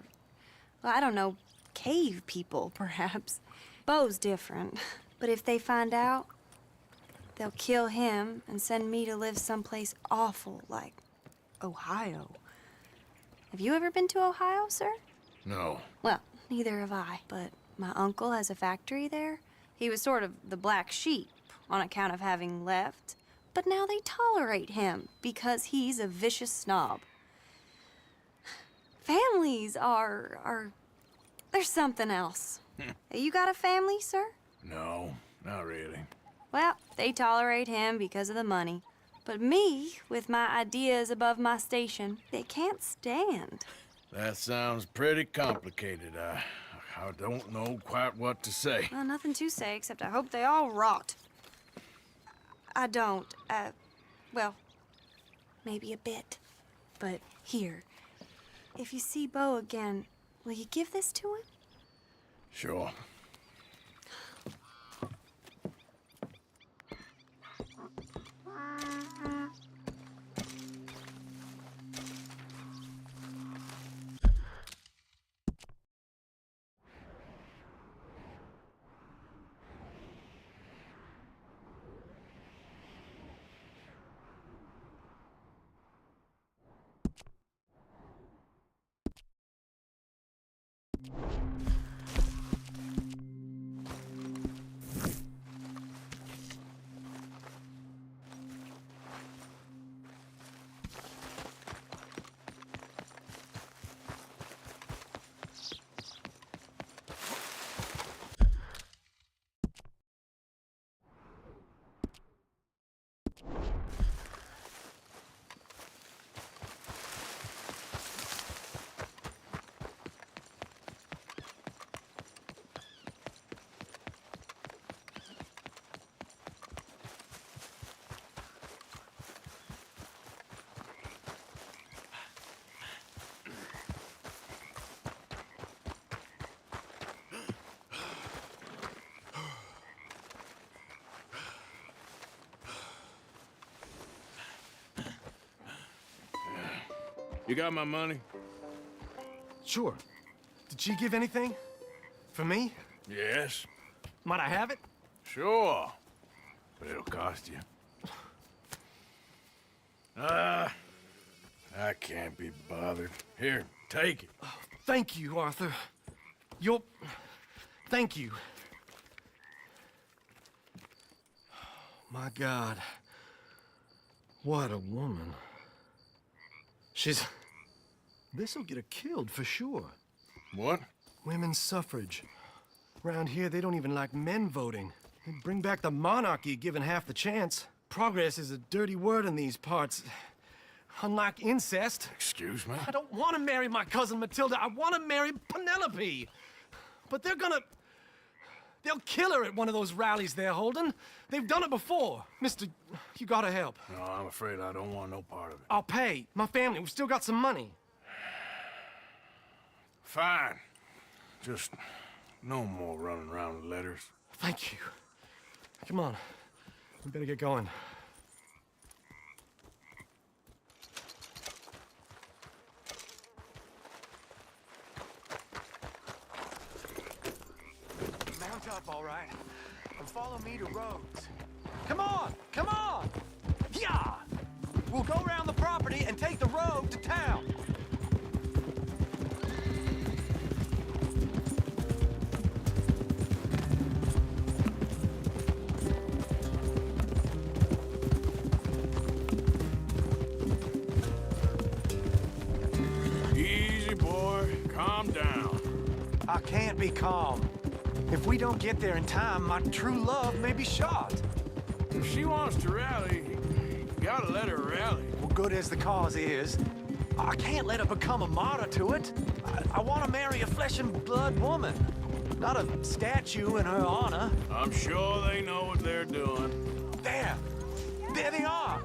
Speaker 13: well, I don't know, cave people, perhaps. Beau's different, but if they find out, they'll kill him and send me to live someplace awful like Ohio. Have you ever been to Ohio, sir?
Speaker 1: No.
Speaker 13: Well, neither have I, but my uncle has a factory there. He was sort of the black sheep on account of having left, but now they tolerate him because he's a vicious snob. Families are there's something else. You got a family, sir?
Speaker 1: No, not really.
Speaker 13: Well, they tolerate him because of the money. But me, with my ideas above my station, they can't stand.
Speaker 1: That sounds pretty complicated. I don't know quite what to say.
Speaker 13: Well, nothing to say, except I hope they all rot. I don't, well, maybe a bit. But here, if you see Beau again, will you give this to him?
Speaker 1: Sure. You got my money?
Speaker 14: Sure. Did she give anything? For me?
Speaker 1: Yes.
Speaker 14: Might I have it?
Speaker 1: Sure. But it'll cost you. I can't be bothered. Here, take it.
Speaker 14: Oh, thank you, Arthur. Thank you. My God. What a woman. This'll get her killed for sure.
Speaker 1: What?
Speaker 14: Women's suffrage. Around here, they don't even like men voting. They'd bring back the monarchy given half the chance. Progress is a dirty word in these parts. Unlike incest.
Speaker 1: Excuse me?
Speaker 14: I don't want to marry my cousin Matilda. I want to marry Penelope. But they'll kill her at one of those rallies they're holding. They've done it before. Mister, you gotta help.
Speaker 1: No, I'm afraid I don't want no part of it.
Speaker 14: I'll pay. My family, we've still got some money.
Speaker 1: Fine. Just no more running around with letters.
Speaker 14: Thank you. Come on. We better get going.
Speaker 9: Mount up, all right, and follow me to Rhodes. Come on! Come on! Yeah! We'll go around the property and take the road to town.
Speaker 1: Easy, boy. Calm down.
Speaker 9: I can't be calm. If we don't get there in time, my true love may be shot.
Speaker 1: If she wants to rally, you gotta let her rally.
Speaker 9: Well, good as the cause is, I can't let her become a martyr to it. I want to marry a flesh and blood woman, not a statue in her honor.
Speaker 1: I'm sure they know what they're doing.
Speaker 9: There they are.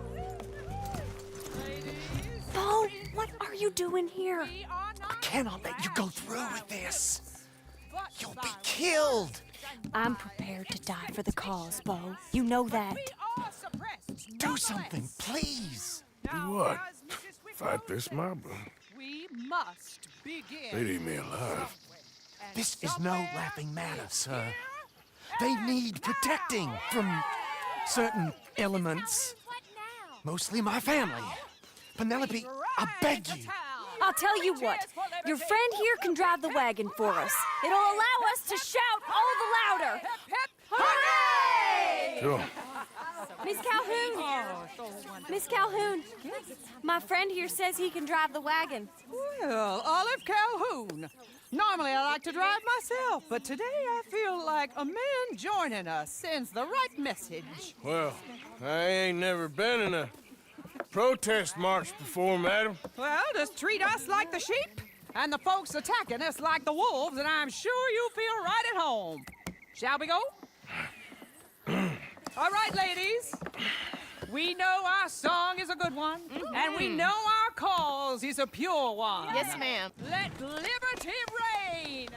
Speaker 13: Bo, what are you doing here?
Speaker 9: I cannot let you go through with this. You'll be killed.
Speaker 13: I'm prepared to die for the cause, Bo. You know that.
Speaker 9: Do something, please.
Speaker 1: Do what? Fight this mob?
Speaker 15: We must begin.
Speaker 1: They'd eat me alive.
Speaker 9: This is no laughing matter, sir. They need protecting from certain elements. Mostly my family. Penelope, I beg you.
Speaker 13: I'll tell you what. Your friend here can drive the wagon for us. It'll allow us to shout all the louder. Hooray!
Speaker 1: Sure.
Speaker 13: Miss Calhoun! Miss Calhoun! My friend here says he can drive the wagon.
Speaker 15: Well, Olive Calhoun. Normally I like to drive myself, but today I feel like a man joining us sends the right message.
Speaker 1: Well, I ain't never been in a protest march before, madam.
Speaker 15: Well, just treat us like the sheep, and the folks attacking us like the wolves, and I'm sure you feel right at home. Shall we go? All right, ladies. We know our song is a good one, and we know our cause is a pure one.
Speaker 16: Yes, ma'am.
Speaker 15: Let liberty reign!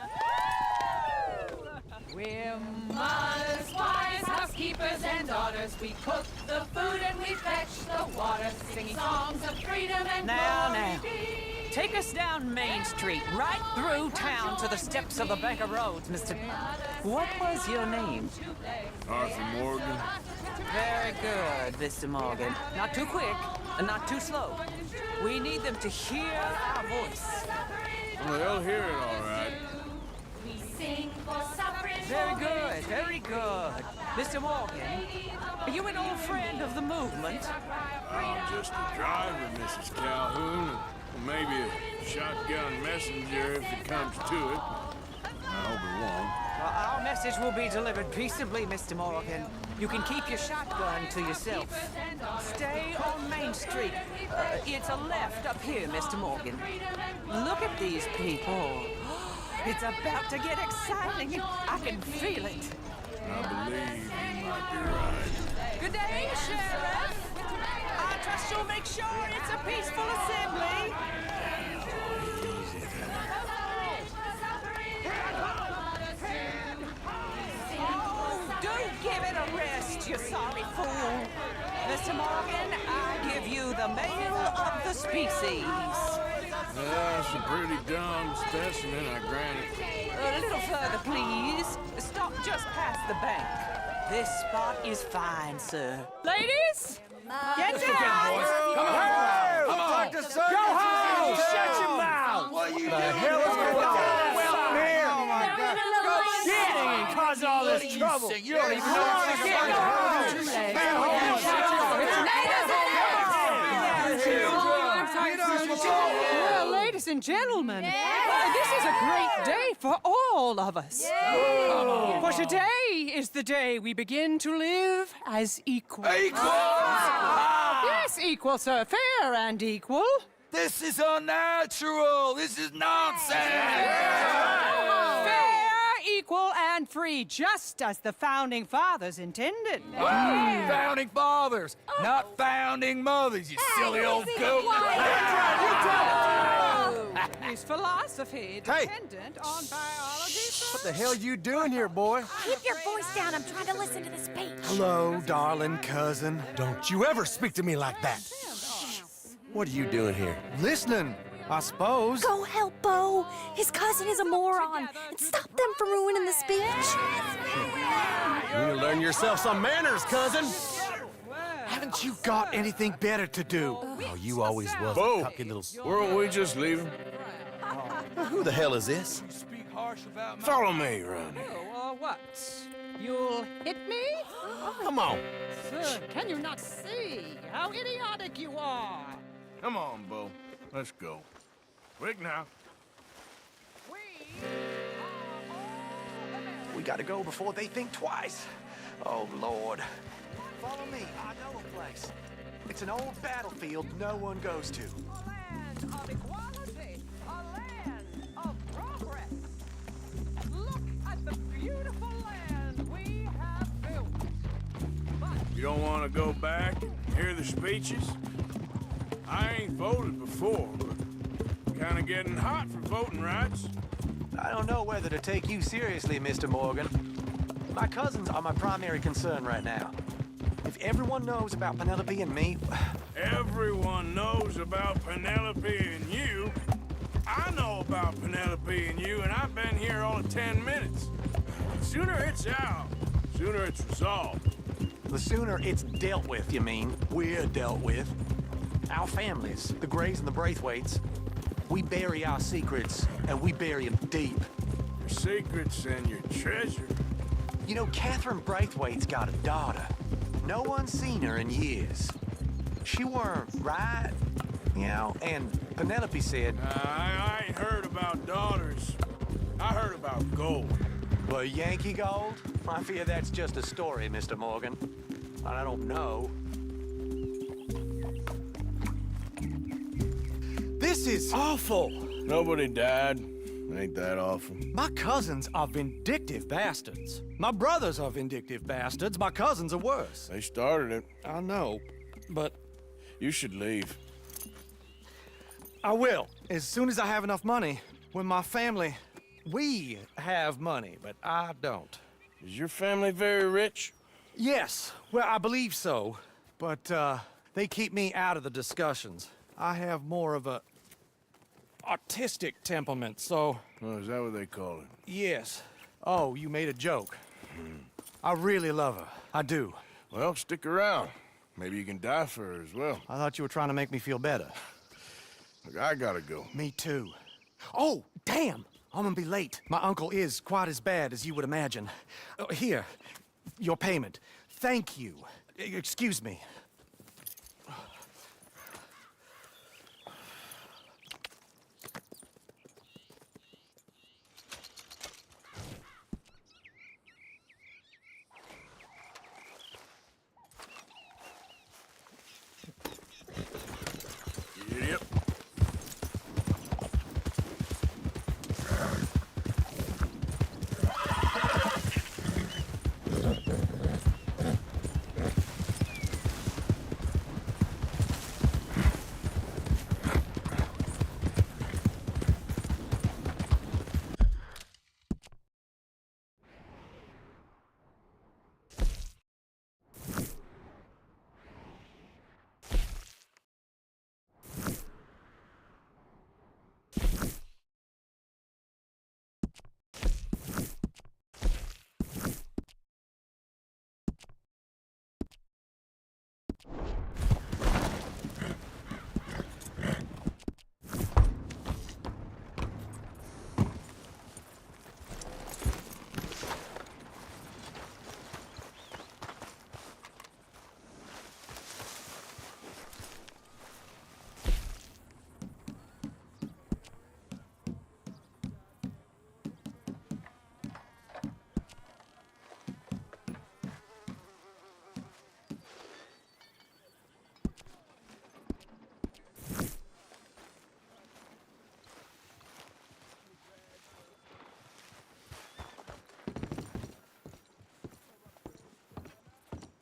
Speaker 15: We're mothers, wives, housekeepers, and daughters. We cook the food and we fetch the water, singing songs of freedom and
Speaker 17: Now. Take us down Main Street, right through town to the steps of the Bank of Rhodes, Mr. What was your name?
Speaker 1: Arthur Morgan.
Speaker 17: Very good, Mr. Morgan. Not too quick and not too slow. We need them to hear our voice.
Speaker 1: Well, they'll hear it all right.
Speaker 16: We sing for suffrage.
Speaker 17: Very good, very good. Mr. Morgan, are you an old friend of the movement?
Speaker 1: I'm just a driver, Mrs. Calhoun. Maybe a shotgun messenger if it comes to it. I hope it won't.
Speaker 17: Well, our message will be delivered peaceably, Mr. Morgan. You can keep your shotgun to yourself. Stay on Main Street. It's a left up here, Mr. Morgan. Look at these people. It's about to get exciting. I can feel it.
Speaker 1: I believe you might be right.
Speaker 17: Good day, Sheriff. I trust you'll make sure it's a peaceful assembly. Oh, do give it a rest, you sorry fool. Mr. Morgan, I give you the male of the species.
Speaker 1: That's a pretty dumb specimen, I grant it.
Speaker 17: A little further, please. Stop just past the bank. This spot is fine, sir. Ladies, get down!
Speaker 9: Come on! Come on! Go home! Shut your mouth! What are you doing? The hell is going on here? Oh my God! Go shitting and cause all this trouble. You don't even know what's going on.
Speaker 15: Well, ladies and gentlemen, this is a great day for all of us. For today is the day we begin to live as equals. Yes, equal, sir. Fair and equal.
Speaker 2: This is unnatural. This is nonsense.
Speaker 15: Fair, equal, and free, just as the Founding Fathers intended.
Speaker 2: Founding fathers, not founding mothers, you silly old goat.
Speaker 15: Is philosophy dependent on biology?
Speaker 14: What the hell you doing here, boy?
Speaker 16: Keep your voice down. I'm trying to listen to the speech.
Speaker 14: Hello, darling cousin. Don't you ever speak to me like that. What are you doing here? Listening, I suppose.
Speaker 13: Go help Bo. His cousin is a moron. And stop them from ruining the speech.
Speaker 14: You need to learn yourself some manners, cousin. Haven't you got anything better to do? Oh, you always was
Speaker 1: Bo,
Speaker 14: a cocky little...
Speaker 1: weren't we just leaving?
Speaker 14: Who the hell is this?
Speaker 1: Follow me, Ronnie.
Speaker 15: What? You'll hit me?
Speaker 14: Come on.
Speaker 15: Sir, can you not see how idiotic you are?
Speaker 1: Come on, Bo. Let's go. Quick now.
Speaker 9: We gotta go before they think twice. Oh, Lord. Follow me. I know a place. It's an old battlefield no one goes to.
Speaker 1: want to go back and hear the speeches? I ain't voted before, but kind of getting hot for voting rights.
Speaker 9: I don't know whether to take you seriously, Mr. Morgan. My cousins are my primary concern right now. If everyone knows about Penelope and me...
Speaker 1: Everyone knows about Penelope and you. I know about Penelope and you, and I've been here all of 10 minutes. Sooner it's out, sooner it's resolved.
Speaker 9: The sooner it's dealt with, you mean? We're dealt with. Our families, the Grays and the Braithwaites, we bury our secrets, and we bury them deep.
Speaker 1: Your secrets and your treasure.
Speaker 9: You know, Catherine Braithwaite's got a daughter. No one's seen her in years. She weren't right, you know, and Penelope said...
Speaker 1: I ain't heard about daughters. I heard about gold.
Speaker 9: Well, Yankee gold? I fear that's just a story, Mr. Morgan. And I don't know. This is awful.
Speaker 1: Nobody died. Ain't that awful?
Speaker 14: My cousins are vindictive bastards. My brothers are vindictive bastards. My cousins are worse.
Speaker 1: They started it.
Speaker 14: I know, but...
Speaker 1: You should leave.
Speaker 14: I will, as soon as I have enough money. When my family... We have money, but I don't.
Speaker 1: Is your family very rich?
Speaker 14: Yes, well, I believe so. But, they keep me out of the discussions. I have more of a... artistic temperament, so...
Speaker 1: Oh, is that what they call it?
Speaker 14: Yes. Oh, you made a joke. I really love her. I do.
Speaker 1: Well, stick around. Maybe you can die for her as well.
Speaker 14: I thought you were trying to make me feel better.
Speaker 1: Look, I gotta go.
Speaker 14: Me too. Oh, damn! I'm gonna be late. My uncle is quite as bad as you would imagine. Here, your payment. Thank you. Excuse me.
Speaker 1: Yep.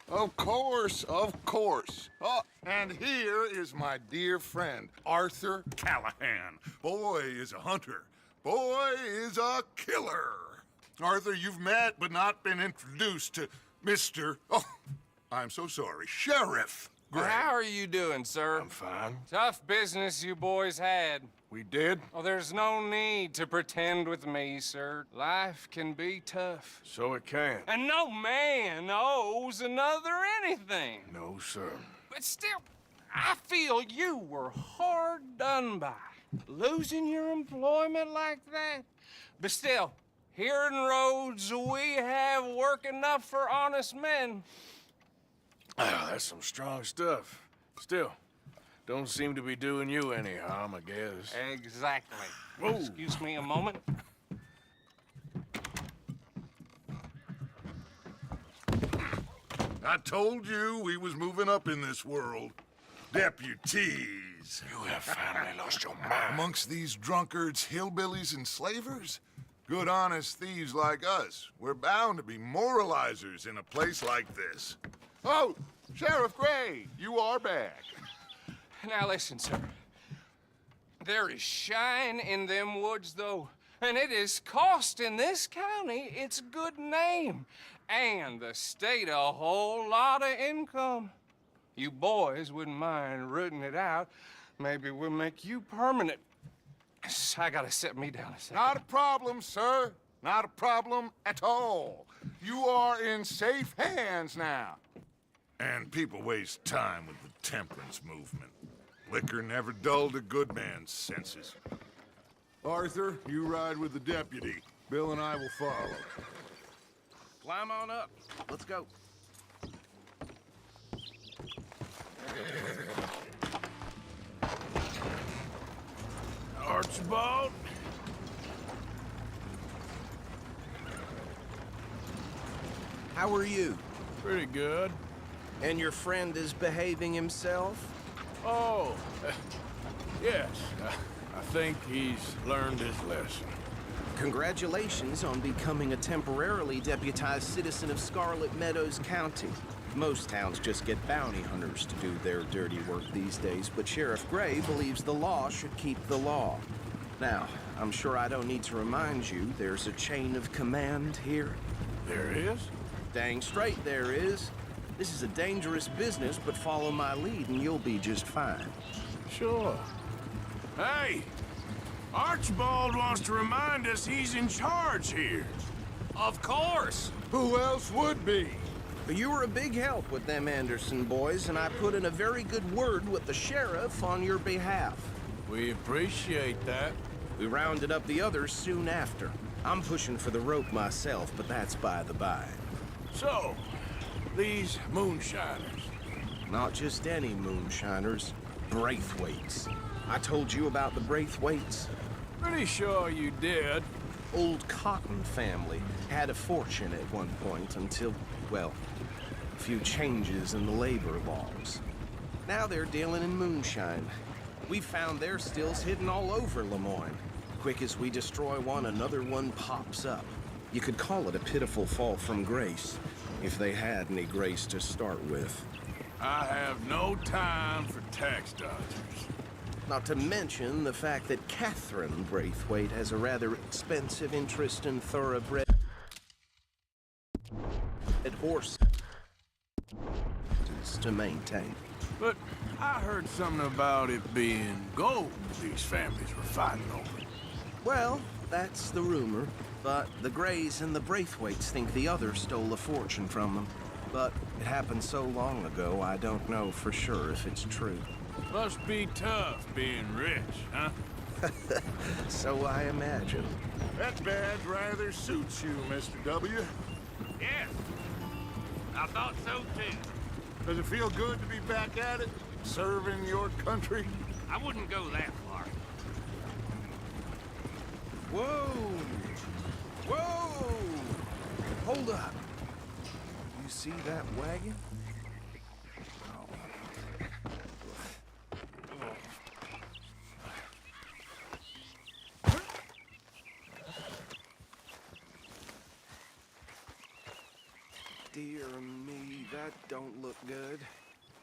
Speaker 6: Of course, of course. Oh, and here is my dear friend, Arthur Callahan. Boy is a hunter. Boy is a killer. Arthur, you've met but not been introduced to Mr. Oh, I'm so sorry, Sheriff Gray.
Speaker 8: How are you doing, sir?
Speaker 1: I'm fine.
Speaker 8: Tough business you boys had.
Speaker 1: We did?
Speaker 8: Oh, there's no need to pretend with me, sir. Life can be tough.
Speaker 1: So it can.
Speaker 8: And no man owes another anything.
Speaker 1: No, sir.
Speaker 8: But still, I feel you were hard done by. Losing your employment like that. But still, here in Rhodes, we have work enough for honest men.
Speaker 1: Oh, that's some strong stuff. Still, don't seem to be doing you any harm, I guess.
Speaker 8: Exactly.
Speaker 1: Whoa.
Speaker 8: Excuse me a moment.
Speaker 6: I told you we was moving up in this world. Deputies.
Speaker 1: You have finally lost your mind.
Speaker 6: Amongst these drunkards, hillbillies, and slavers? Good, honest thieves like us. We're bound to be moralizers in a place like this. Oh, Sheriff Gray, you are back.
Speaker 8: Now listen, sir. There is shine in them woods, though, and it is costing this county its good name and the state a whole lot of income. You boys wouldn't mind rooting it out. Maybe we'll make you permanent. I gotta set me down a second.
Speaker 6: Not a problem, sir. Not a problem at all. You are in safe hands now. And people waste time with the temperance movement. Liquor never dulled a good man's senses. Arthur, you ride with the deputy. Bill and I will follow.
Speaker 4: Climb on up. Let's go.
Speaker 1: Archibald?
Speaker 4: How are you?
Speaker 1: Pretty good.
Speaker 4: And your friend is behaving himself?
Speaker 1: Oh, yes. I think he's learned his lesson.
Speaker 4: Congratulations on becoming a temporarily deputized citizen of Scarlet Meadows County. Most towns just get bounty hunters to do their dirty work these days, but Sheriff Gray believes the law should keep the law. Now, I'm sure I don't need to remind you there's a chain of command here.
Speaker 1: There is?
Speaker 4: Dang straight there is. This is a dangerous business, but follow my lead and you'll be just fine.
Speaker 1: Sure. Hey! Archibald wants to remind us he's in charge here.
Speaker 8: Of course!
Speaker 6: Who else would be?
Speaker 4: You were a big help with them Anderson boys, and I put in a very good word with the sheriff on your behalf.
Speaker 1: We appreciate that.
Speaker 4: We rounded up the others soon after. I'm pushing for the rope myself, but that's by the by.
Speaker 1: So, these moonshiners.
Speaker 4: Not just any moonshiners, Braithwaites. I told you about the Braithwaites?
Speaker 1: Pretty sure you did.
Speaker 4: Old Cotton family had a fortune at one point until, well, a few changes in the labor laws. Now they're dealing in moonshine. We've found their stills hidden all over Lemoyne. Quick as we destroy one, another one pops up. You could call it a pitiful fall from grace, if they had any grace to start with.
Speaker 1: I have no time for tax dodgers.
Speaker 4: Not to mention the fact that Catherine Braithwaite has a rather expensive interest in thoroughbred horses to maintain.
Speaker 1: But I heard something about it being gold these families were fighting over.
Speaker 4: Well, that's the rumor. But the Grays and the Braithwaites think the others stole a fortune from them. But it happened so long ago, I don't know for sure if it's true.
Speaker 1: Must be tough being rich, huh?
Speaker 4: So I imagine.
Speaker 6: That badge rather suits you, Mr. W.
Speaker 18: Yes, I thought so too.
Speaker 6: Does it feel good to be back at it, serving your country?
Speaker 18: I wouldn't go that far.
Speaker 4: Whoa! Whoa! Hold up. You see that wagon? Dear me, that don't look good.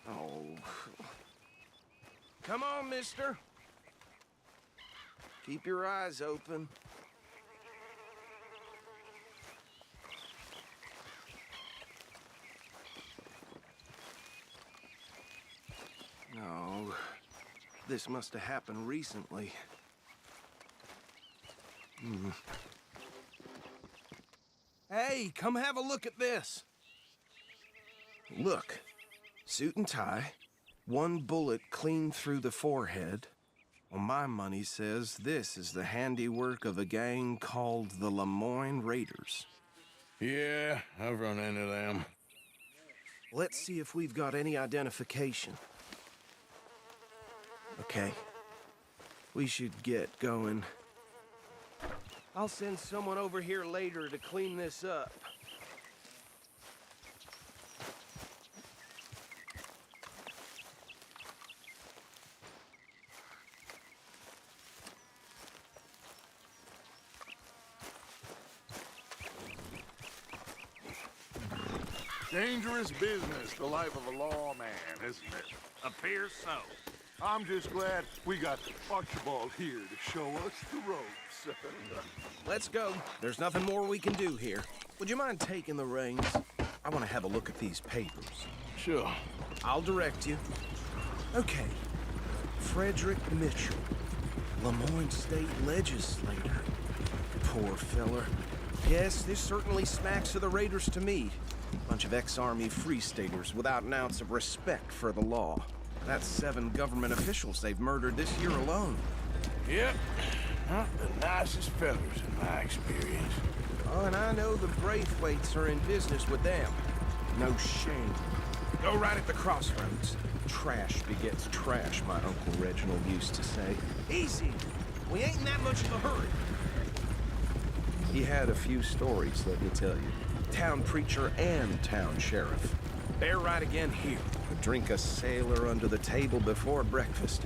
Speaker 4: Oh. Come on, mister. Keep your eyes open. No. This must have happened recently. Hey, come have a look at this. Look, suit and tie, one bullet clean through the forehead. Well, my money says this is the handiwork of a gang called the Lemoyne Raiders.
Speaker 1: Yeah, I've run into them.
Speaker 4: Let's see if we've got any identification. Okay. We should get going. I'll send someone over here later to clean this up.
Speaker 6: Dangerous business, the life of a lawman, isn't it?
Speaker 18: Appears so.
Speaker 6: I'm just glad we got Archibald here to show us the ropes.
Speaker 4: Let's go. There's nothing more we can do here. Would you mind taking the reins? I want to have a look at these papers.
Speaker 1: Sure.
Speaker 4: I'll direct you. Okay. Frederick Mitchell, Lemoyne State Legislator. Poor feller. Yes, this certainly smacks of the Raiders to me. Bunch of ex-Army Free Staters without an ounce of respect for the law. That's 7 government officials they've murdered this year alone.
Speaker 1: Yep. Not the nicest fellas in my experience.
Speaker 4: Oh, and I know the Braithwaites are in business with them. No shame. Go right at the crossroads. Trash begets trash, my Uncle Reginald used to say. Easy. We ain't in that much of a hurry. He had a few stories, let me tell you. Town preacher and town sheriff. Bear right again here. Would drink a sailor under the table before breakfast.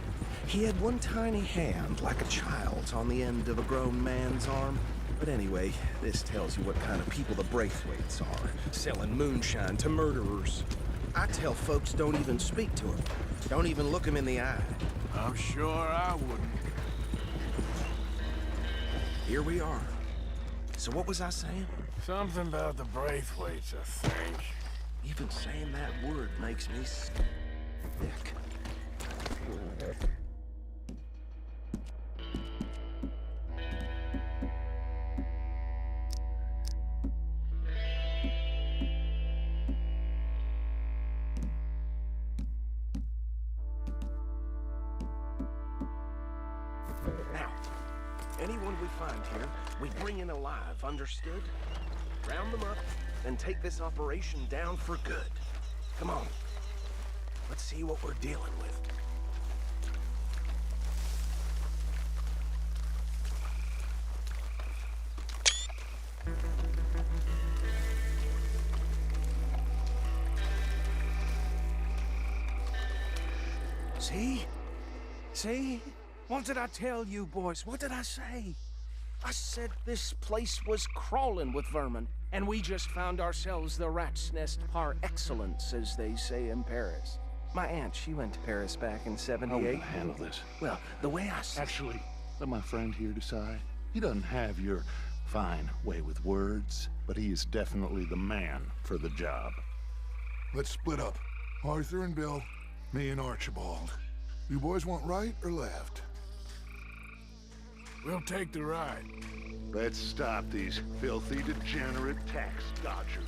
Speaker 4: He had one tiny hand, like a child's, on the end of a grown man's arm. But anyway, this tells you what kind of people the Braithwaites are. Selling moonshine to murderers. I tell folks don't even speak to him. Don't even look him in the eye.
Speaker 1: I'm sure I wouldn't.
Speaker 4: Here we are. So what was I saying?
Speaker 1: Something about the Braithwaites, I think.
Speaker 4: Even saying that word makes me sick. Now, anyone we find here, we bring in alive, understood? Round them up, and take this operation down for good. Come on. Let's see what we're dealing with. See? See? What did I tell you, boys? What did I say? I said this place was crawling with vermin, and we just found ourselves the rat's nest par excellence, as they say in Paris. My aunt, she went to Paris back in '78.
Speaker 6: How will I handle this?
Speaker 4: Well, the way I see...
Speaker 6: Actually, let my friend here decide. He doesn't have your fine way with words, but he is definitely the man for the job. Let's split up. Arthur and Bill, me and Archibald. You boys want right or left?
Speaker 1: We'll take the right.
Speaker 6: Let's stop these filthy, degenerate tax dodgers.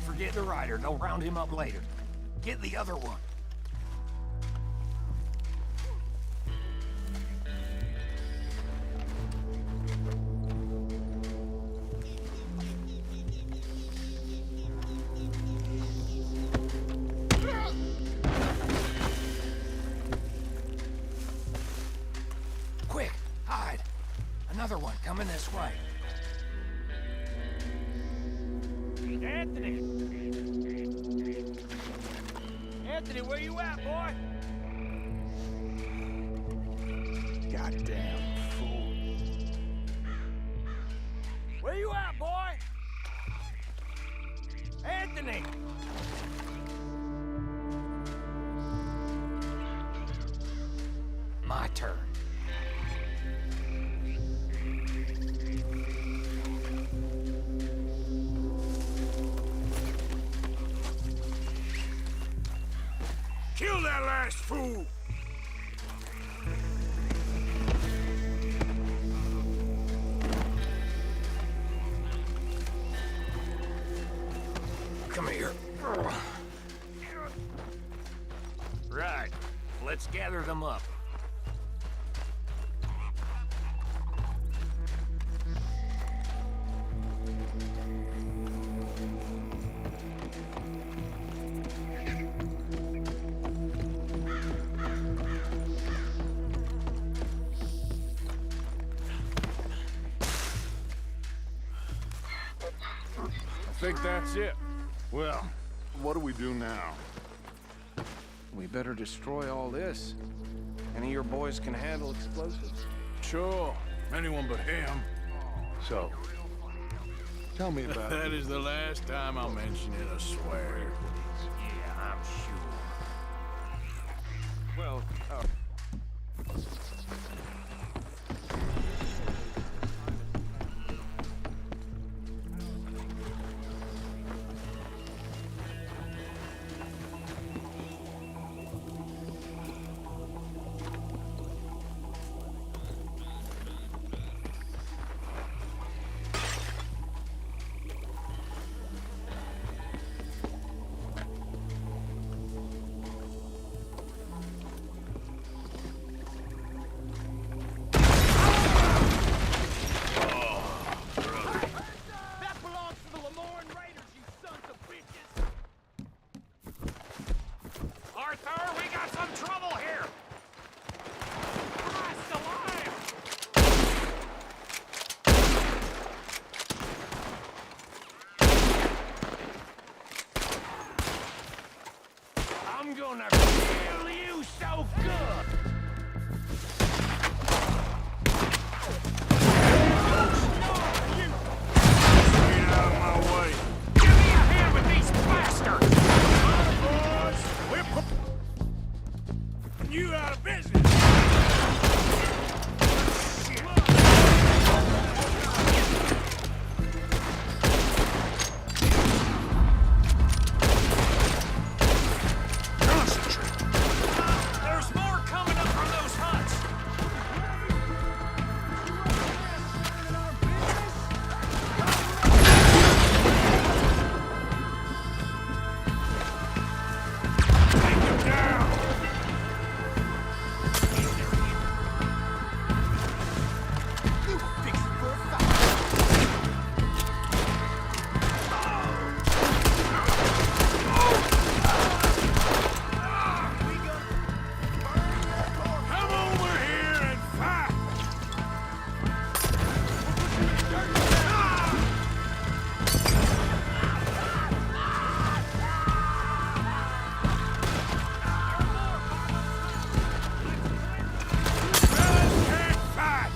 Speaker 2: Forget the rider. They'll round him up later. Get the other one. Quick, hide. Another one coming this way.
Speaker 18: Anthony! Anthony, where you at, boy?
Speaker 2: Goddamn fool.
Speaker 18: Where you at, boy? Anthony!
Speaker 2: My turn.
Speaker 1: Kill that last fool!
Speaker 2: Come here. Right. Let's gather them up.
Speaker 1: think that's it.
Speaker 6: Well, what do we do now?
Speaker 4: We better destroy all this. Any of your boys can handle explosives?
Speaker 1: Sure. Anyone but him.
Speaker 6: So, tell me about
Speaker 1: That
Speaker 6: it.
Speaker 1: is the last time I'll mention it, I swear.
Speaker 4: Yeah, I'm sure. Well,
Speaker 18: That belongs to the Lemoyne Raiders, you sons of bitches! Arthur, we got some trouble here! Christ alive! I'm gonna kill you so good!
Speaker 1: Get out of my way.
Speaker 18: Give me a hand with these bastards!
Speaker 1: Boys, we're putting you out of business.
Speaker 18: Concentrate! There's more coming up from those huts!
Speaker 1: Take him down. Come over here and fight. Fellas can't fight.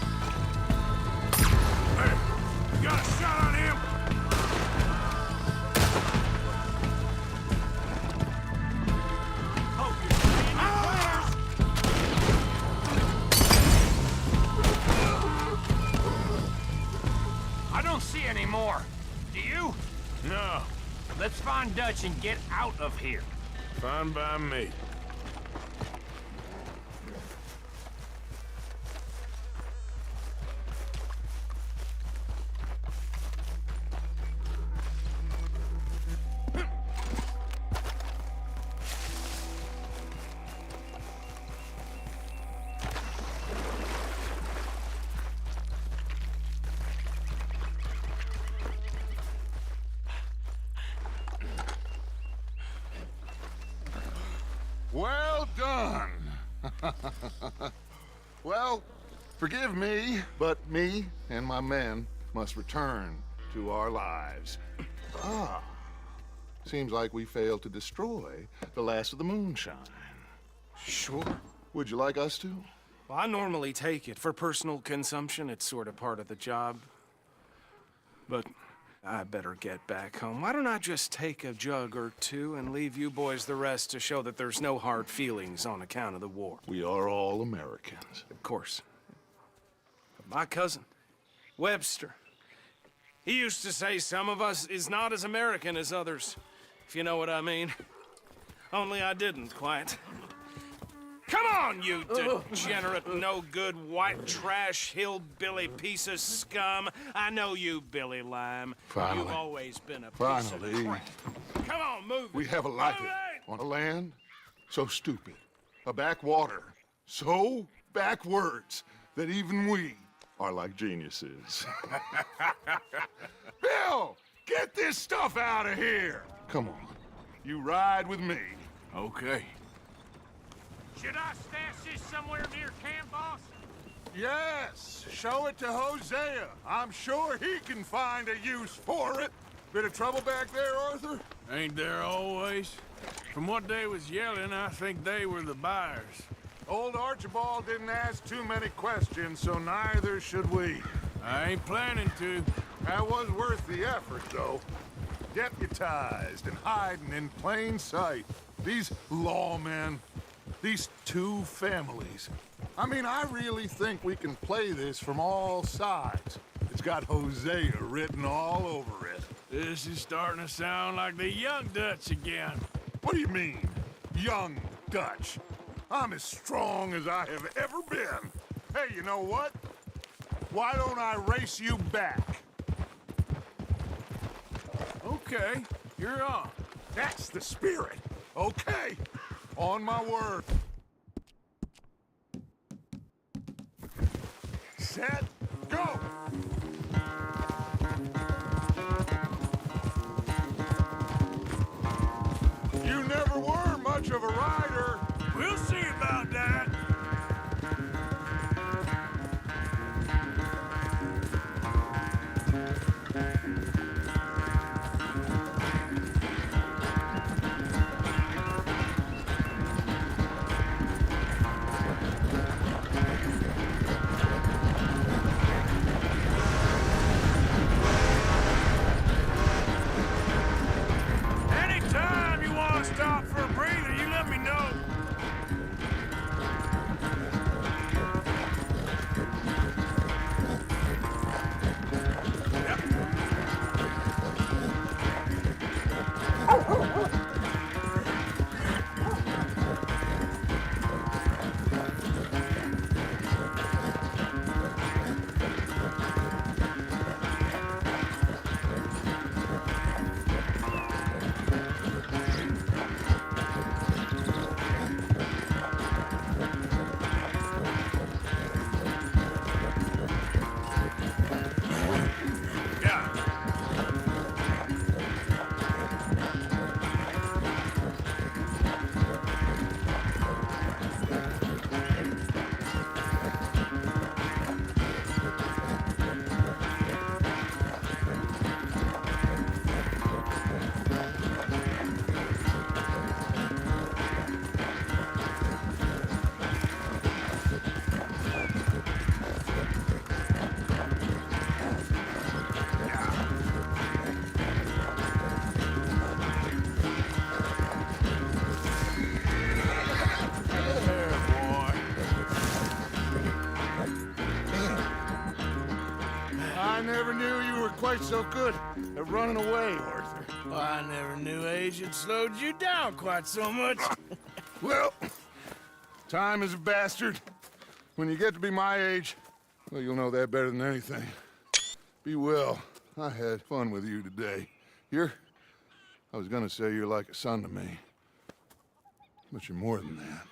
Speaker 1: Hey, you got a shot on him? Hope you're saying your prayers.
Speaker 18: I don't see any more. Do you?
Speaker 1: No,
Speaker 18: Let's find Dutch and get out of here.
Speaker 1: fine by me.
Speaker 6: Well done. Well, forgive me, but me and my men must return to our lives. Ah, seems like we failed to destroy the last of the moonshine.
Speaker 4: Sure.
Speaker 6: Would you like us to?
Speaker 4: Well, I normally take it. For personal consumption, it's sort of part of the job. But I better get back home. Why don't I just take a jug or two and leave you boys the rest to show that there's no hard feelings on account of the war?
Speaker 6: We are all Americans.
Speaker 4: Of course. But my cousin, Webster, he used to say some of us is not as American as others, if you know what I mean. Only I didn't quite. Come on, you degenerate, no-good, white trash, hillbilly piece of scum. I know you, Billy Lime.
Speaker 6: Finally.
Speaker 4: You've always been a piece
Speaker 6: Finally.
Speaker 4: of crap. Come on, move
Speaker 6: We
Speaker 4: it.
Speaker 6: have a life
Speaker 4: Move it.
Speaker 6: on a land so stupid, a backwater so backwards that even we are like geniuses. Bill, get this stuff out of here! Come on, you ride with me.
Speaker 1: Okay.
Speaker 18: Should I stash this somewhere near camp, boss?
Speaker 6: Yes, show it to Hosea. I'm sure he can find a use for it. Bit of trouble back there, Arthur?
Speaker 1: Ain't there always? From what they was yelling, I think they were the buyers.
Speaker 6: Old Archibald didn't ask too many questions, so neither should we.
Speaker 1: I ain't planning to.
Speaker 6: That was worth the effort, though. Deputized and hiding in plain sight. These lawmen, these two families. I mean, I really think we can play this from all sides. It's got Hosea written all over it.
Speaker 1: This is starting to sound like the Young Dutch again.
Speaker 6: What do you mean, Young Dutch? I'm as strong as I have ever been. Hey, you know what? Why don't I race you back?
Speaker 1: Okay, you're on.
Speaker 6: That's the spirit. Okay, on my word. Set, go! You never were much of a rider.
Speaker 1: We'll see about that. Anytime you want to stop for a breather, you let me know.
Speaker 6: I never knew you were quite so good at running away, Arthur.
Speaker 1: Well, I never knew age had slowed you down quite so much.
Speaker 6: Well, time is a bastard. When you get to be my age, well, you'll know that better than anything. Be well. I had fun with you today. I was gonna say you're like a son to me, but you're more than that.